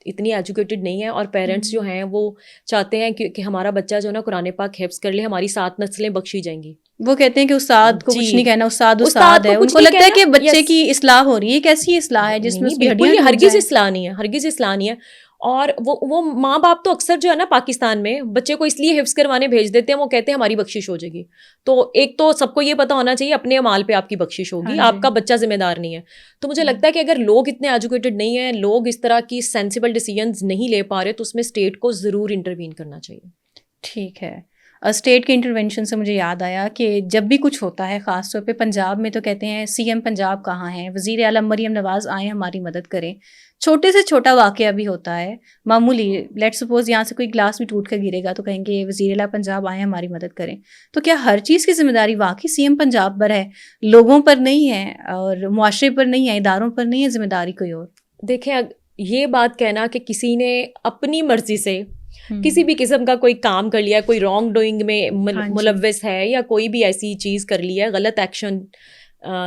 اتنی ایجوکیٹڈ نہیں ہے اور پیرنٹس جو ہیں وہ چاہتے ہیں کہ ہمارا بچہ جو ہے نا قرآن پاک حفظ کر لے، ہماری 7 نسلیں بخشی جائیں گی. وہ کہتے ہیں کہ استاد کو کچھ نہیں کہنا، استاد ہے، ان کو لگتا ہے کہ بچے کی اصلاح ہو رہی ہے. کیسی اصلاح ہے جس میں بالکل ہرگز اصلاح نہیں ہے، ہرگز اصلاح نہیں ہے. اور وہ ماں باپ تو اکثر جو ہے نا پاکستان میں بچے کو اس لیے حفظ کروانے بھیج دیتے ہیں، وہ کہتے ہیں ہماری بخشش ہو جائے گی. تو ایک تو سب کو یہ پتا ہونا چاہیے اپنے اعمال پہ آپ کی بخشش ہوگی، آپ کا بچہ ذمہ دار نہیں ہے. تو مجھے لگتا ہے کہ اگر لوگ اتنے ایجوکیٹڈ نہیں ہیں، لوگ اس طرح کی سینسیبل ڈیسیژنز نہیں لے پا رہے، تو اس میں اسٹیٹ کو ضرور انٹروین کرنا چاہیے. ٹھیک ہے. اسٹیٹ کے انٹرونشن سے مجھے یاد آیا کہ جب بھی کچھ ہوتا ہے، خاص طور پہ پنجاب میں، تو کہتے ہیں سی ایم پنجاب کہاں ہیں، وزیر اعلیٰ مریم نواز آئیں ہماری مدد کریں. چھوٹے سے چھوٹا واقعہ بھی ہوتا ہے، معمولی، لیٹ سپوز یہاں سے کوئی گلاس بھی ٹوٹ کر گرے گا تو کہیں گے وزیر اعلیٰ پنجاب آئیں ہماری مدد کریں. تو کیا ہر چیز کی ذمہ داری واقعی سی ایم پنجاب پر ہے، لوگوں پر نہیں ہے، اور معاشرے پر نہیں ہے، اداروں پر نہیں ہے ذمہ داری کوئی اور؟ دیکھیں یہ بات کہنا کہ کسی نے اپنی مرضی سے کسی بھی قسم کا کوئی کام کر لیا, کوئی رانگ ڈوئنگ میں ملوث ہے یا کوئی بھی ایسی چیز کر لی ہے, غلط ایکشن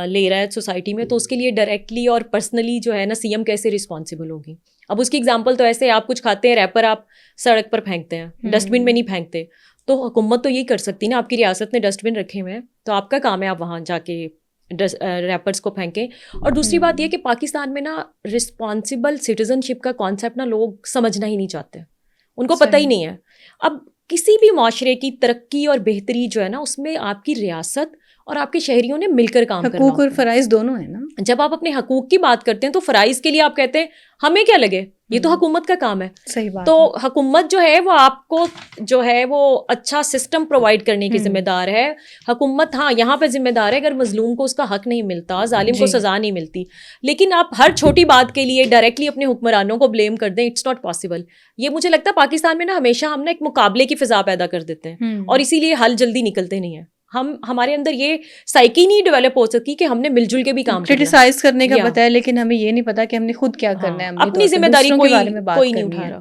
لے رہا ہے سوسائٹی میں, تو اس کے لیے ڈائریکٹلی اور پرسنلی جو ہے نا سی ایم کیسے رسپانسبل ہوگی. اب اس کی ایگزامپل تو ایسے, آپ کچھ کھاتے ہیں ریپر آپ سڑک پر پھینکتے ہیں, ڈسٹ بن میں نہیں پھینکتے, تو حکومت تو یہی کر سکتی نا, آپ کی ریاست نے ڈسٹ بن رکھے ہوئے ہیں تو آپ کا کام ہے آپ وہاں جا کے ریپرس کو پھینکیں. اور دوسری بات یہ کہ پاکستان میں نا رسپانسبل سٹیزن شپ کا کانسیپٹ نا لوگ سمجھنا ہی نہیں چاہتے, ان کو پتہ ہی نہیں ہے. اب کسی بھی معاشرے کی ترقی اور بہتری جو ہے نا, اس میں آپ کی ریاست اور آپ کے شہریوں نے مل کر کام کرنا. حقوق اور فرائض دونوں ہیں نا. جب آپ اپنے حقوق کی بات کرتے ہیں تو فرائض کے لیے آپ کہتے ہیں ہمیں کیا لگے, یہ تو حکومت کا کام ہے. صحیح بات. تو حکومت جو ہے وہ آپ کو جو ہے وہ اچھا سسٹم پرووائڈ کرنے کی ذمہ دار ہے. حکومت ہاں یہاں پہ ذمہ دار ہے اگر مظلوم کو اس کا حق نہیں ملتا, ظالم کو سزا نہیں ملتی, لیکن آپ ہر چھوٹی بات کے لیے ڈائریکٹلی اپنے حکمرانوں کو بلیم کر دیں, اٹس ناٹ پاسبل. یہ مجھے لگتا ہے پاکستان میں نا ہمیشہ ہم نا ایک مقابلے کی فضا پیدا کر دیتے ہیں اور اسی لیے حل جلدی نکلتے نہیں ہیں. ہمارے اندر یہ سائیکی نہیں ڈیولپ ہو سکی کہ ہم نے مل جل کے بھی کام کرٹیسائز کرنے کا پتہ ہے, لیکن ہمیں یہ نہیں پتا کہ ہم نے خود کیا کرنا ہے, اپنی ذمہ داری کوئی نہیں اٹھا رہا.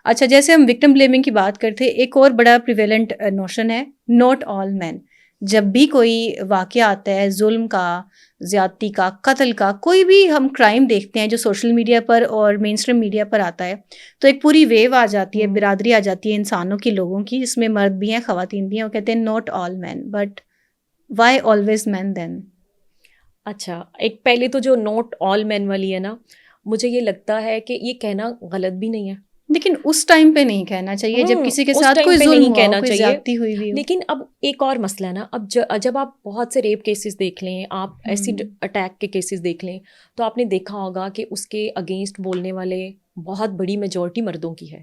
اچھا, جیسے ہم وکٹم بلیمنگ کی بات کرتے, ایک اور بڑا پریویلنٹ نوشن ہے ناٹ آل مین. جب بھی کوئی واقعہ آتا ہے ظلم کا, زیادتی کا, قتل کا, کوئی بھی ہم کرائم دیکھتے ہیں جو سوشل میڈیا پر اور مین اسٹریم میڈیا پر آتا ہے, تو ایک پوری ویو آ جاتی ہے, برادری آ جاتی ہے انسانوں کی, لوگوں کی, جس میں مرد بھی ہیں خواتین بھی ہیں. وہ کہتے ہیں not all men, but why always men then. اچھا, ایک پہلے تو جو ناٹ آل مین والی ہے نا, مجھے یہ لگتا ہے کہ یہ کہنا غلط بھی نہیں ہے, لیکن اس ٹائم پہ نہیں کہنا چاہیے جب کسی کے ساتھ کوئی ظلم ہوا, کوئی زیادتی ہوئی ہوئی ہو. لیکن اب ایک اور مسئلہ ہے نا, اب جب آپ بہت سے ریپ کیسز دیکھ لیں, آپ ایسیڈ اٹیک کے کیسز دیکھ لیں, تو آپ نے دیکھا ہوگا کہ اس کے اگینسٹ بولنے والے بہت بڑی میجورٹی مردوں کی ہے.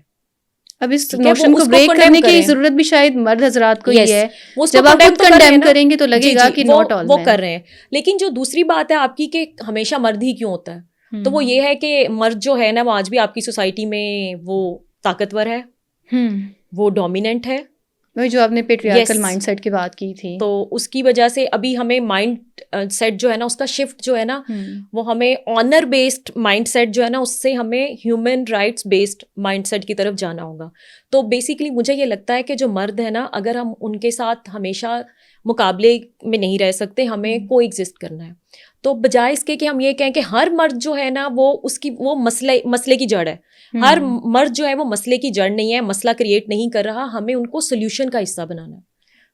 اب اس نوشن کو بریک کرنے کی ضرورت بھی شاید مرد حضرات کو ہی ہے. جب آپ خود کنڈیم کریں گے تو لگے گا کہ ناٹ آل وہ کر رہے ہیں. لیکن جو دوسری بات ہے آپ کی کہ ہمیشہ مرد ہی کیوں ہوتا ہے, تو وہ یہ ہے کہ مرد جو ہے نا وہ آج بھی آپ کی سوسائٹی میں وہ طاقتور ہے, وہ ڈومیننٹ ہے, وہی جو آپ نے پیٹریارکل مائنڈ سیٹ کی بات کی تھی. تو اس کی وجہ سے ابھی ہمیں مائنڈ سیٹ جو ہے نا اس کا شفٹ جو ہے نا وہ ہمیں آنر بیسڈ مائنڈ سیٹ جو ہے نا اس سے ہمیں human rights based mindset کی طرف جانا ہوگا. تو بیسیکلی مجھے یہ لگتا ہے کہ جو مرد ہے نا, اگر ہم ان کے ساتھ ہمیشہ مقابلے میں نہیں رہ سکتے, ہمیں کو ایگزسٹ کرنا ہے. تو بجائے اس کے کہ ہم یہ کہیں کہ ہر مرد جو ہے نا وہ مسئلے کی جڑ ہے, ہر مرد جو ہے وہ مسئلے کی جڑ نہیں ہے, مسئلہ کریٹ نہیں کر رہا, ہمیں ان کو سلیوشن کا حصہ بنانا ہے.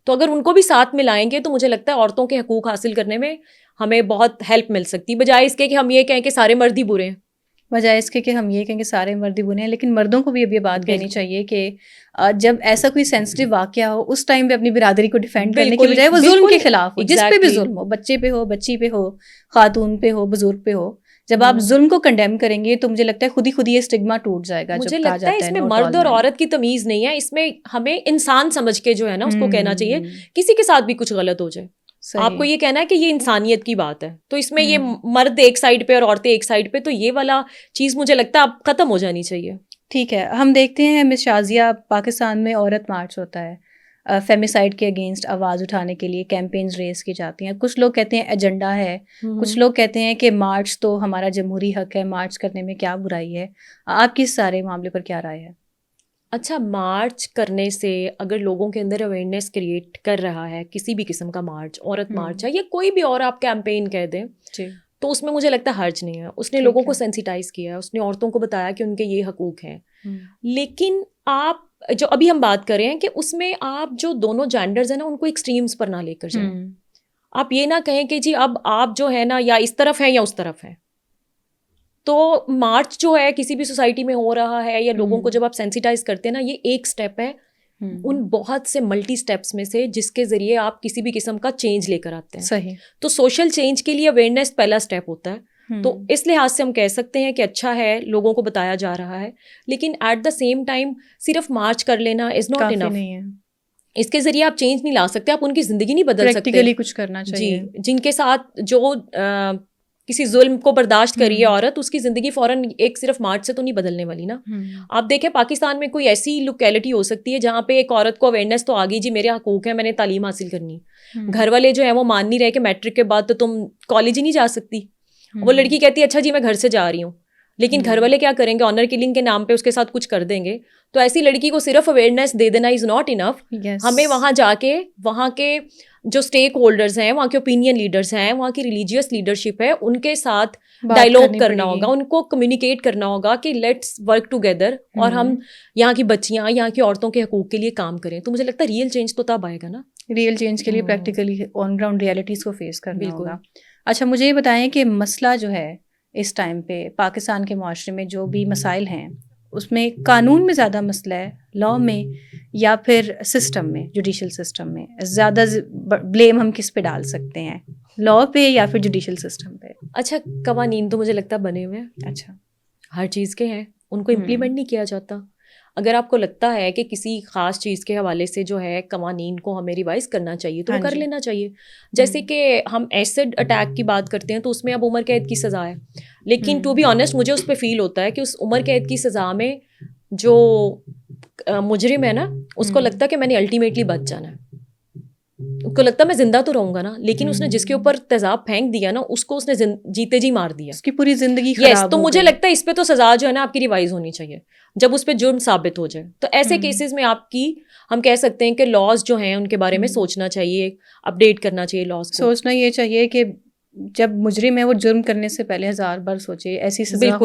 تو اگر ان کو بھی ساتھ ملائیں گے تو مجھے لگتا ہے عورتوں کے حقوق حاصل کرنے میں ہمیں بہت ہیلپ مل سکتی, بجائے اس کے کہ ہم یہ کہیں کہ سارے مرد ہی برے ہیں. بجائے اس کے کہ ہم یہ کہیں کہ سارے مرد ہی برے ہیں. لیکن مردوں کو بھی اب یہ بات کہنی چاہیے کہ جب ایسا کوئی سینسٹیو واقعہ ہو, اس ٹائم پہ اپنی برادری کو ڈیفینڈ کرنے کی بجائے وہ ظلم کے خلاف ہو, جس پہ بھی ظلم ہو, بچے پہ ہو, بچی پہ ہو, خاتون پہ ہو, بزرگ پہ ہو. جب آپ ظلم کو کنڈیم کریں گے تو مجھے لگتا ہے خود ہی یہ اسٹگما ٹوٹ جائے گا. مجھے لگتا ہے اس میں مرد اور عورت کی تمیز نہیں ہے, اس میں ہمیں انسان سمجھ کے جو ہے نا اس کو کہنا چاہیے. کسی کے ساتھ بھی کچھ غلط ہو جائے, آپ کو یہ کہنا ہے کہ یہ انسانیت کی بات ہے, تو اس میں یہ مرد ایک سائڈ پہ اور عورتیں ایک سائڈ پہ, تو یہ والا چیز مجھے لگتا ہے اب ختم ہو جانی چاہیے. ٹھیک ہے, ہم دیکھتے ہیں مس شازیہ, پاکستان میں عورت مارچ ہوتا ہے, فیمیسائڈ کے اگینسٹ آواز اٹھانے کے لیے کیمپینز ریز کی جاتی ہیں. کچھ لوگ کہتے ہیں ایجنڈا ہے, کچھ لوگ کہتے ہیں کہ مارچ تو ہمارا جمہوری حق ہے, مارچ کرنے میں کیا برائی ہے. آپ کی اس سارے معاملے پر کیا رائے ہے؟ اچھا, مارچ کرنے سے اگر لوگوں کے اندر اویئرنیس کریٹ کر رہا ہے, کسی بھی قسم کا مارچ, عورت مارچ ہے یا کوئی بھی اور آپ کیمپین کہہ دیں, تو اس میں مجھے لگتا ہے حرج نہیں ہے. اس نے لوگوں کو سینسیٹائز کیا ہے, اس نے عورتوں کو بتایا کہ ان کے یہ حقوق ہیں. لیکن آپ جو ابھی ہم بات کر رہے ہیں کہ اس میں آپ جو دونوں جینڈرز ہیں نا ان کو ایکسٹریمز پر نہ لے کر جائیں. آپ یہ نہ کہیں کہ جی اب آپ جو ہے نا یا اس طرف ہیں یا اس طرف ہیں. تو مارچ جو ہے کسی بھی سوسائٹی میں ہو رہا ہے یا لوگوں کو جب آپ سینسیٹائز کرتے ہیں نا, یہ ایک سٹیپ ہے ان بہت سے ملٹی سٹیپس میں سے جس کے ذریعے آپ کسی بھی قسم کا چینج لے کر آتے ہیں. صحیح. تو سوشل چینج کے لیے اویئرنیس پہلا سٹیپ ہوتا ہے. تو اس لحاظ سے ہم کہہ سکتے ہیں کہ اچھا ہے, لوگوں کو بتایا جا رہا ہے, لیکن ایٹ دا سیم ٹائم صرف مارچ کر لینا از ناٹ انف. اس کے ذریعے آپ چینج نہیں لا سکتے, آپ ان کی زندگی نہیں بدل سکتے. پریکٹیکلی کچھ کرنا چاہیے. جی, جن کے ساتھ جو کسی ظلم کو برداشت کری ہے عورت, اس کی زندگی فوراً ایک صرف مارچ سے تو نہیں بدلنے والی نا. آپ دیکھیں پاکستان میں کوئی ایسی لوکیلٹی ہو سکتی ہے جہاں پہ ایک عورت کو اویئرنیس تو آ گئی, جی میرے حقوق ہیں, میں نے تعلیم حاصل کرنی. گھر والے جو ہیں وہ مان نہیں رہے کہ میٹرک کے بعد تو تم کالج ہی نہیں جا سکتی. وہ لڑکی کہتی ہے اچھا جی میں گھر سے جا رہی ہوں, لیکن گھر والے کیا کریں گے, آنر کلنگ کے نام پہ اس کے ساتھ کچھ کر دیں گے. تو ایسی لڑکی کو صرف اویئرنیس دے دینا از ناٹ انف. ہمیں وہاں جا کے وہاں کے جو اسٹیک ہولڈرز ہیں, وہاں کے اوپینین لیڈرز ہیں, وہاں کی ریلیجیس لیڈرشپ ہے, ان کے ساتھ ڈائیلاگ کرنا ہوگا, ان کو کمیونیکیٹ کرنا ہوگا کہ لیٹس ورک ٹوگیدر, اور ہم یہاں کی بچیاں, یہاں کی عورتوں کے حقوق کے لیے کام کریں. تو مجھے لگتا ہے ریئل چینج تو تب آئے گا نا. ریئل چینج کے لیے پریکٹیکلی آن گراؤنڈ ریئلٹیز کو فیس کرنا ہوگا. اچھا مجھے یہ بتائیں کہ مسئلہ جو ہے اس ٹائم پہ پاکستان کے معاشرے میں جو بھی مسائل ہیں, اس میں قانون میں زیادہ مسئلہ ہے, لاء میں, یا پھر سسٹم میں, جوڈیشل سسٹم میں زیادہ بلیم ہم کس پہ ڈال سکتے ہیں, لاء پہ یا پھر جوڈیشل سسٹم پہ؟ اچھا قوانین تو مجھے لگتا ہے بنے ہوئے ہیں, اچھا ہر چیز کے ہیں, ان کو امپلیمنٹ نہیں کیا جاتا. اگر آپ کو لگتا ہے کہ کسی خاص چیز کے حوالے سے جو ہے قوانین کو ہمیں ریوائز کرنا چاہیے تو وہ کر لینا چاہیے. جیسے کہ ہم ایسڈ اٹیک کی بات کرتے ہیں تو اس میں اب عمر قید کی سزا ہے, لیکن ٹو بی آنیسٹ مجھے اس پہ فیل ہوتا ہے کہ اس عمر قید کی سزا میں جو مجرم ہے نا, اس کو لگتا ہے کہ میں نے الٹیمیٹلی بچ جانا ہے, اس کو لگتا ہے میں زندہ تو رہوں گا نا, لیکن اس نے جس کے اوپر تیزاب پھینک دیا نا, اس کو اس نے جیتے جی مار دیا, اس کی پوری زندگی خراب. تو مجھے لگتا ہے اس پہ تو سزا جو ہے نا آپ کی ریوائز ہونی چاہیے جب اس پہ جرم ثابت ہو جائے. تو ایسے کیسز میں آپ کی ہم کہہ سکتے ہیں کہ لاز جو ہیں ان کے بارے میں سوچنا چاہیے, اپڈیٹ کرنا چاہیے لاز کو. سوچنا یہ چاہیے کہ جب مجرم ہے وہ جرم کرنے سے پہلے 1000 بار سوچے. ایسی سزا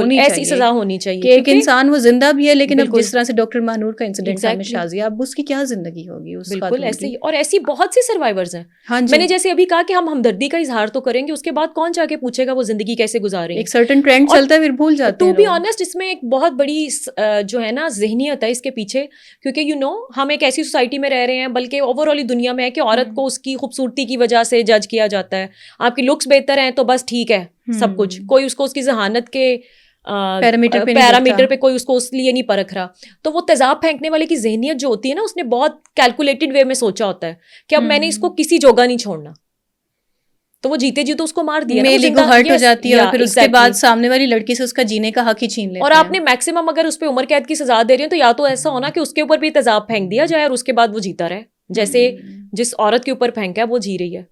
ہونی چاہیے کہ ایک انسان وہ زندہ بھی ہے, لیکن اب جس طرح سے ڈاکٹر مانور کا انسیڈنٹ ہمیں شازیہ, اب اس کی کیا زندگی ہوگی اس بالکل ایسے ہی. اور ایسی بہت سی سروائیورز ہیں. میں نے جیسے ابھی کہا کہ ہم ہمدردی کا اظہار تو کریں گے, اس کے بعد کون جا کے پوچھے گا وہ زندگی کیسے گزارے. ایک سرٹن ٹرینڈ چلتا ہے پھر بھول جاتے ہیں. ٹو بی آنیسٹ اس میں ایک بہت بڑی جو ہے نا ذہنیت ہے اس کے پیچھے, کیونکہ ہم ایک ایسی سوسائٹی میں رہ رہے ہیں, بلکہ اوور آل دنیا میں ہے کہ عورت کو اس کی خوبصورتی کی وجہ سے جج کیا جاتا ہے. آپ کی لکس بہتر ہیں تو بس ٹھیک ہے سب کچھ, کوئی اس کو اس کی ذہانت کے پیرامیٹر پہ کوئی اس کو اس لیے نہیں پرکھ رہا. تو وہ تیزاب پھینکنے والے کی ذہنیت جو ہوتی ہے نا, اس نے بہت کیلکولیٹڈ وے میں سوچا ہوتا ہے کہ اب میں نے اس کو کسی جوگا نہیں چھوڑنا, تو وہ جیتے جی تو اس کو مار دیا, میلی کو ہرٹ ہو جاتی ہے, اور پھر اس کے بعد سامنے والی لڑکی سے اس کا جینے کا حق ہی چھین لیتے ہیں. اور آپ نے میکسیمم اگر اس پہ عمر قید کی سزا دے رہے ہیں تو یا تو ایسا ہونا کہ اس کے اوپر بھی تیزاب پھینک دیا جائے اور اس کے بعد وہ جیتا رہے, جیسے جس عورت کے اوپر پھینکا ہے وہ جی رہی ہے.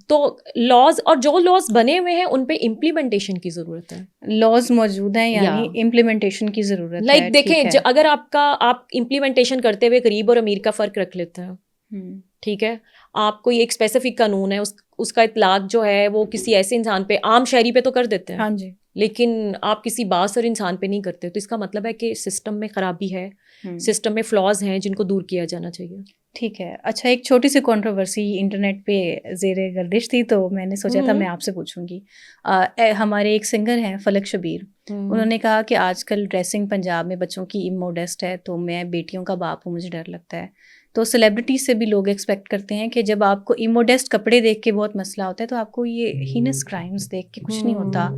تو لاز, اور جو لاز بنے ہوئے ہیں ان پہ امپلیمنٹیشن کی ضرورت ہے. لاز موجود ہیں یعنی امپلیمنٹیشن کی ضرورت ہے. لائک دیکھیں, اگر آپ امپلیمنٹیشن کرتے ہوئے غریب اور امیر کا فرق رکھ لیتے ہیں, ٹھیک ہے, آپ کوئی ایک اسپیسیفک قانون ہے, اس کا اطلاق جو ہے وہ کسی ایسے انسان پہ, عام شہری پہ تو کر دیتے ہیں, ہاں جی, لیکن آپ کسی بااثر انسان پہ نہیں کرتے. تو اس کا مطلب ہے کہ سسٹم میں خرابی ہے, سسٹم میں فلاز ہیں جن کو دور کیا جانا چاہیے. ٹھیک ہے. اچھا ایک چھوٹی سی کنٹروورسی انٹرنیٹ پہ زیر گردش تھی, تو میں نے سوچا تھا میں آپ سے پوچھوں گی. ہمارے ایک سنگر ہیں فلک شبیر, انہوں نے کہا کہ آج کل ڈریسنگ پنجاب میں بچوں کی اموڈیسٹ ہے, تو میں بیٹیوں کا باپ ہوں, مجھے ڈر لگتا ہے. تو سیلیبریٹیز سے بھی لوگ ایکسپیکٹ کرتے ہیں کہ جب آپ کو اموڈیسٹ کپڑے دیکھ کے بہت مسئلہ ہوتا ہے تو آپ کو یہ ہینس کرائمز دیکھ کے کچھ نہیں ہوتا,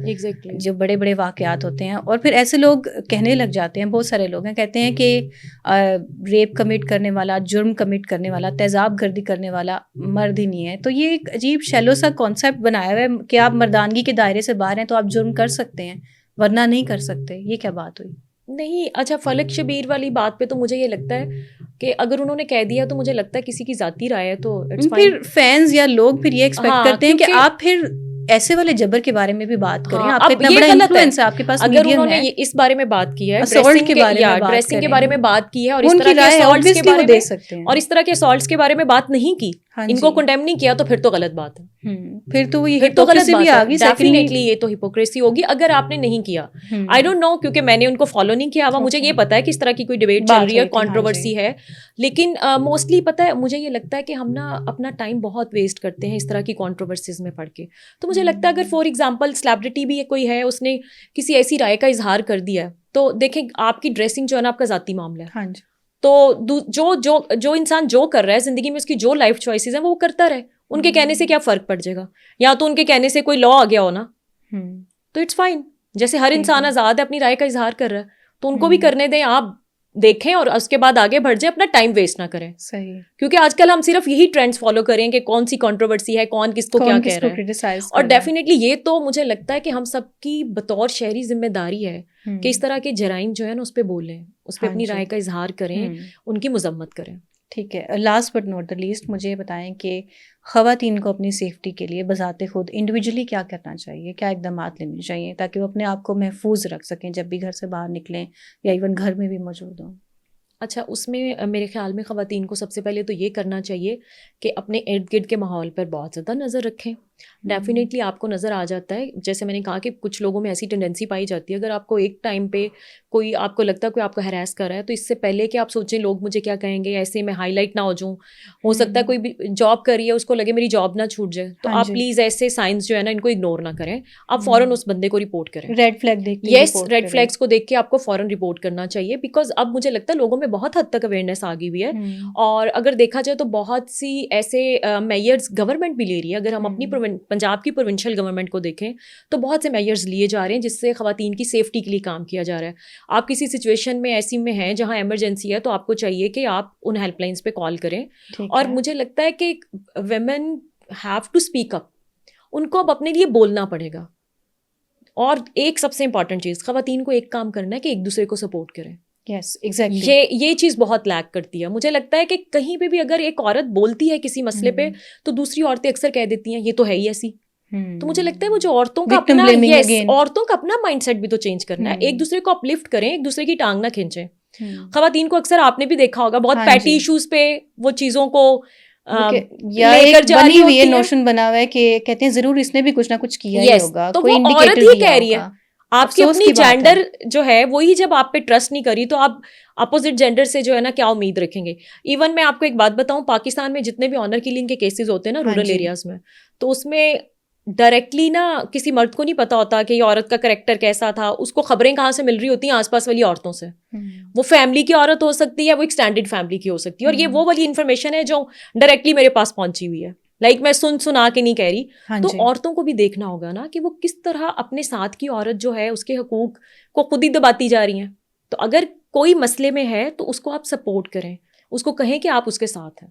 جو بڑے بڑے واقعات ہوتے ہیں. اور پھر ایسے لوگ کہنے لگ جاتے ہیں, بہت سارے لوگ ہیں کہتے ہیں کہ ریپ کمٹ کرنے والا, جرم کمٹ کرنے والا, تیزاب گردی کرنے والا مرد ہی نہیں ہے. تو یہ ایک عجیب شیلو سا کانسیپٹ بنایا ہوا ہے کہ آپ مردانگی کے دائرے سے باہر ہیں تو آپ جرم کر سکتے ہیں ورنہ نہیں کر سکتے. یہ کیا بات ہوئی؟ نہیں, اچھا فلک شبیر والی بات پہ تو مجھے یہ لگتا ہے کہ اگر انہوں نے کہہ دیا تو مجھے لگتا ہے کسی کی ذاتی رائے ہے, تو پھر فینس یا لوگ پھر یہ ایکسپیکٹ کرتے ہیں کہ آپ پھر ایسے والے جبر کے بارے میں بھی بات کریں. آپ کا اتنا بڑا انفلوئنس ہے, آپ کے پاس اگر انہوں نے اس بارے میں بات کی ہے, ڈریسنگ کے بارے میں بات کی ہے, اور اس طرح کے اسالٹس کے بارے میں, اور اس طرح کے اسالٹس کے بارے میں بات نہیں کی, ان کو کنڈیم نہیں کیا, تو پھر تو غلط بات ہے. پھر تو یہ ہپوکریسی بھی آ گئی. ڈیفینیٹلی یہ تو ہپوکریسی ہوگی اگر آپ نے نہیں کیا. آئی ڈونٹ نو, کیونکہ میں نے ان کو فالو نہیں کیا ہوا, مجھے یہ پتا ہے کہ اس طرح کی کوئی ڈبیٹ چل رہی ہے, کنٹروورسی ہے, لیکن موسٹلی پتہ ہے مجھے یہ لگتا ہے کہ ہم نا اپنا ٹائم بہت ویسٹ کرتے ہیں اس طرح کی کنٹروورسیز میں پڑھ کے. تو مجھے لگتا ہے اگر فار ایگزامپل سیلیبریٹی بھی کوئی ہے, اس نے کسی ایسی رائے کا اظہار کر دیا ہے, تو دیکھیں آپ کی ڈریسنگ جو ہے نا آپ کا ذاتی معاملہ ہے, تو جو انسان جو کر رہا ہے زندگی میں, اس کی جو لائف چوائسیز ہیں وہ کرتا رہے, ان کے کہنے سے کیا فرق پڑ جائے گا. یا تو ان کے کہنے سے کوئی لا آ گیا ہو نا, تو اٹس فائن. جیسے ہر انسان آزاد ہے, اپنی رائے کا اظہار کر رہا ہے, تو ان کو بھی کرنے دیں, آپ دیکھیں اور اس کے بعد آگے بڑھ جائیں, اپنا ٹائم ویسٹ نہ کریں. صحیح, کیونکہ آج کل ہم صرف یہی ٹرینڈس فالو کریں کہ کون سی کنٹروورسی ہے, کون کس کو کیا کہہ رہا ہے. اور ڈیفینیٹلی یہ تو مجھے لگتا ہے کہ ہم سب کی بطور شہری ذمہ داری ہے کہ اس طرح کے جرائم جو ہے نا اس پہ بولیں, اس پہ اپنی رائے کا اظہار کریں, ان کی مذمت کریں. ٹھیک ہے، last but not the least مجھے بتائیں کہ خواتین کو اپنی سیفٹی کے لیے بذات خود انڈیویجولی کیا کرنا چاہیے، کیا اقدامات لینے چاہیے تاکہ وہ اپنے آپ کو محفوظ رکھ سکیں جب بھی گھر سے باہر نکلیں یا ایون گھر میں بھی موجود ہوں؟ اچھا، اس میں میرے خیال میں خواتین کو سب سے پہلے تو یہ کرنا چاہیے کہ اپنے ارد گرد کے ماحول پر بہت زیادہ نظر رکھیں. ڈیفینیٹلی آپ کو نظر آ جاتا ہے، جیسے میں نے کہا کہ کچھ لوگوں میں ایسی ٹینڈنسی پائی جاتی ہے، اگر آپ کو ایک ٹائم پہ کوئی آپ کو لگتا ہے کوئی آپ کو ہراس کر رہا ہے، تو اس سے پہلے کہ آپ سوچیں لوگ مجھے کیا کہیں گے، ایسے میں ہائی لائٹ نہ ہو جاؤں. ہو سکتا ہے کوئی بھی جاب کر رہی ہے، اس کو لگے میری جاب نہ چھوٹ جائے، تو آپ پلیز ایسے سائنس جو ہے نا ان کو اگنور نہ کریں، آپ فوراً اس بندے کو رپورٹ کریں. ریڈ فلیگ دیکھ یس، ریڈ فلیگس کو دیکھ کے آپ کو فوراً رپورٹ کرنا چاہیے، بیکاز اب مجھے لگتا ہے لوگوں میں بہت حد تک اویئرنیس آ گئی ہوئی ہے. اور اگر دیکھا جائے تو بہت سی ایسے میئرز گورنمنٹ بھی لے رہی ہے. اگر ہم اپنی پنجاب کی پروونشل گورنمنٹ کو دیکھیں تو بہت سے میئرز لیے جا رہے ہیں جس سے خواتین کی سیفٹی کے لیے کام کیا جا رہا ہے. آپ کسی سچویشن میں ایسی میں ہیں جہاں ایمرجنسی ہے تو آپ کو چاہیے کہ آپ ان ہیلپ لائنس پہ کال کریں. اور مجھے لگتا ہے کہ women have to speak up, ان کو اب اپنے لیے بولنا پڑے گا. اور ایک سب سے امپورٹنٹ چیز، خواتین کو ایک کام کرنا ہے کہ ایک دوسرے کو سپورٹ کریں. یس ایگزیکٹلی، یہ چیز بہت لیک کرتی ہے. مجھے لگتا ہے کہ کہیں پہ بھی اگر ایک عورت بولتی ہے کسی مسئلے پہ تو دوسری عورتیں اکثر کہہ دیتی ہیں یہ تو ہے ہی ایسی. تو مجھے لگتا ہے وہ جو عورتوں کا اپنا عورتوں کا اپنا مائنڈ سیٹ بھی تو چینج کرنا ہے. ایک دوسرے کو اپلفٹ کریں، ایک دوسرے کی ٹانگ نہ کھینچیں. خواتین کو اکثر آپ نے بھی دیکھا ہوگا بہت پیٹی ایشوز پہ وہ چیزوں کو یا ایک بنی ہوئی ہے نوشن بنا ہوا ہے کہ کہتے ہیں ضرور اس نے بھی کچھ نہ کچھ کیا ہی ہوگا، تو کوئی وہ عورت انڈیکیٹر ہی دیا کہہ رہی ہے. ہوگا. آپ کی اپنی جینڈر جو ہے وہی جب آپ پہ ٹرسٹ نہیں کری تو آپ اپوزٹ جینڈر سے جو ہے نا کیا امید رکھیں گے. ایون میں آپ کو ایک بات بتاؤں، پاکستان میں جتنے بھی آنر کلنگ کے کیسز ہوتے ہیں نا رورل ایریاز میں، تو اس میں ڈائریکٹلی نا کسی مرد کو نہیں پتا ہوتا کہ یہ عورت کا کریکٹر کیسا تھا. اس کو خبریں کہاں سے مل رہی ہوتی ہیں؟ آس پاس والی عورتوں سے. وہ فیملی کی عورت ہو سکتی ہے، وہ ایکسٹینڈیڈ فیملی کی ہو سکتی ہے. اور یہ وہ والی انفارمیشن ہے جو ڈائریکٹلی میرے پاس پہنچی ہوئی ہے. لائک میں سنا کے نہیں کہہ رہی. تو عورتوں کو بھی دیکھنا ہوگا نا کہ وہ کس طرح اپنے ساتھ کی عورت جو ہے اس کے حقوق کو خود ہی دباتی جا رہی ہیں. تو اگر کوئی مسئلے میں ہے تو اس کو آپ سپورٹ کریں، اس کو کہیں کہ آپ اس کے ساتھ ہیں.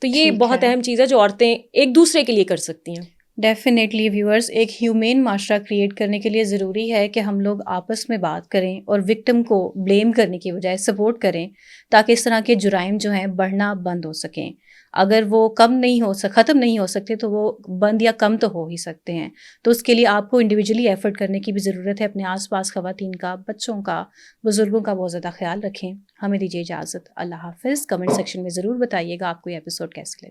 تو یہ بہت اہم چیز ہے جو عورتیں ایک دوسرے کے لیے کر سکتی ہیں. ڈیفینیٹلی ویورز، ایک ہیومین معاشرہ کریٹ کرنے کے لیے ضروری ہے کہ ہم لوگ آپس میں بات کریں اور وکٹم کو بلیم کرنے کی بجائے سپورٹ کریں تاکہ اس طرح کے جرائم جو ہیں بڑھنا بند ہو سکیں. اگر وہ ختم نہیں ہو سکتے تو وہ بند یا کم تو ہو ہی سکتے ہیں. تو اس کے لیے آپ کو انڈیویجولی ایفرٹ کرنے کی بھی ضرورت ہے. اپنے آس پاس خواتین کا، بچوں کا، بزرگوں کا بہت زیادہ خیال رکھیں. ہمیں دیجیے اجازت، اللہ حافظ. کمنٹ سیکشن میں ضرور بتائیے گا آپ کو یہ ایپیسوڈ کیسے لگے.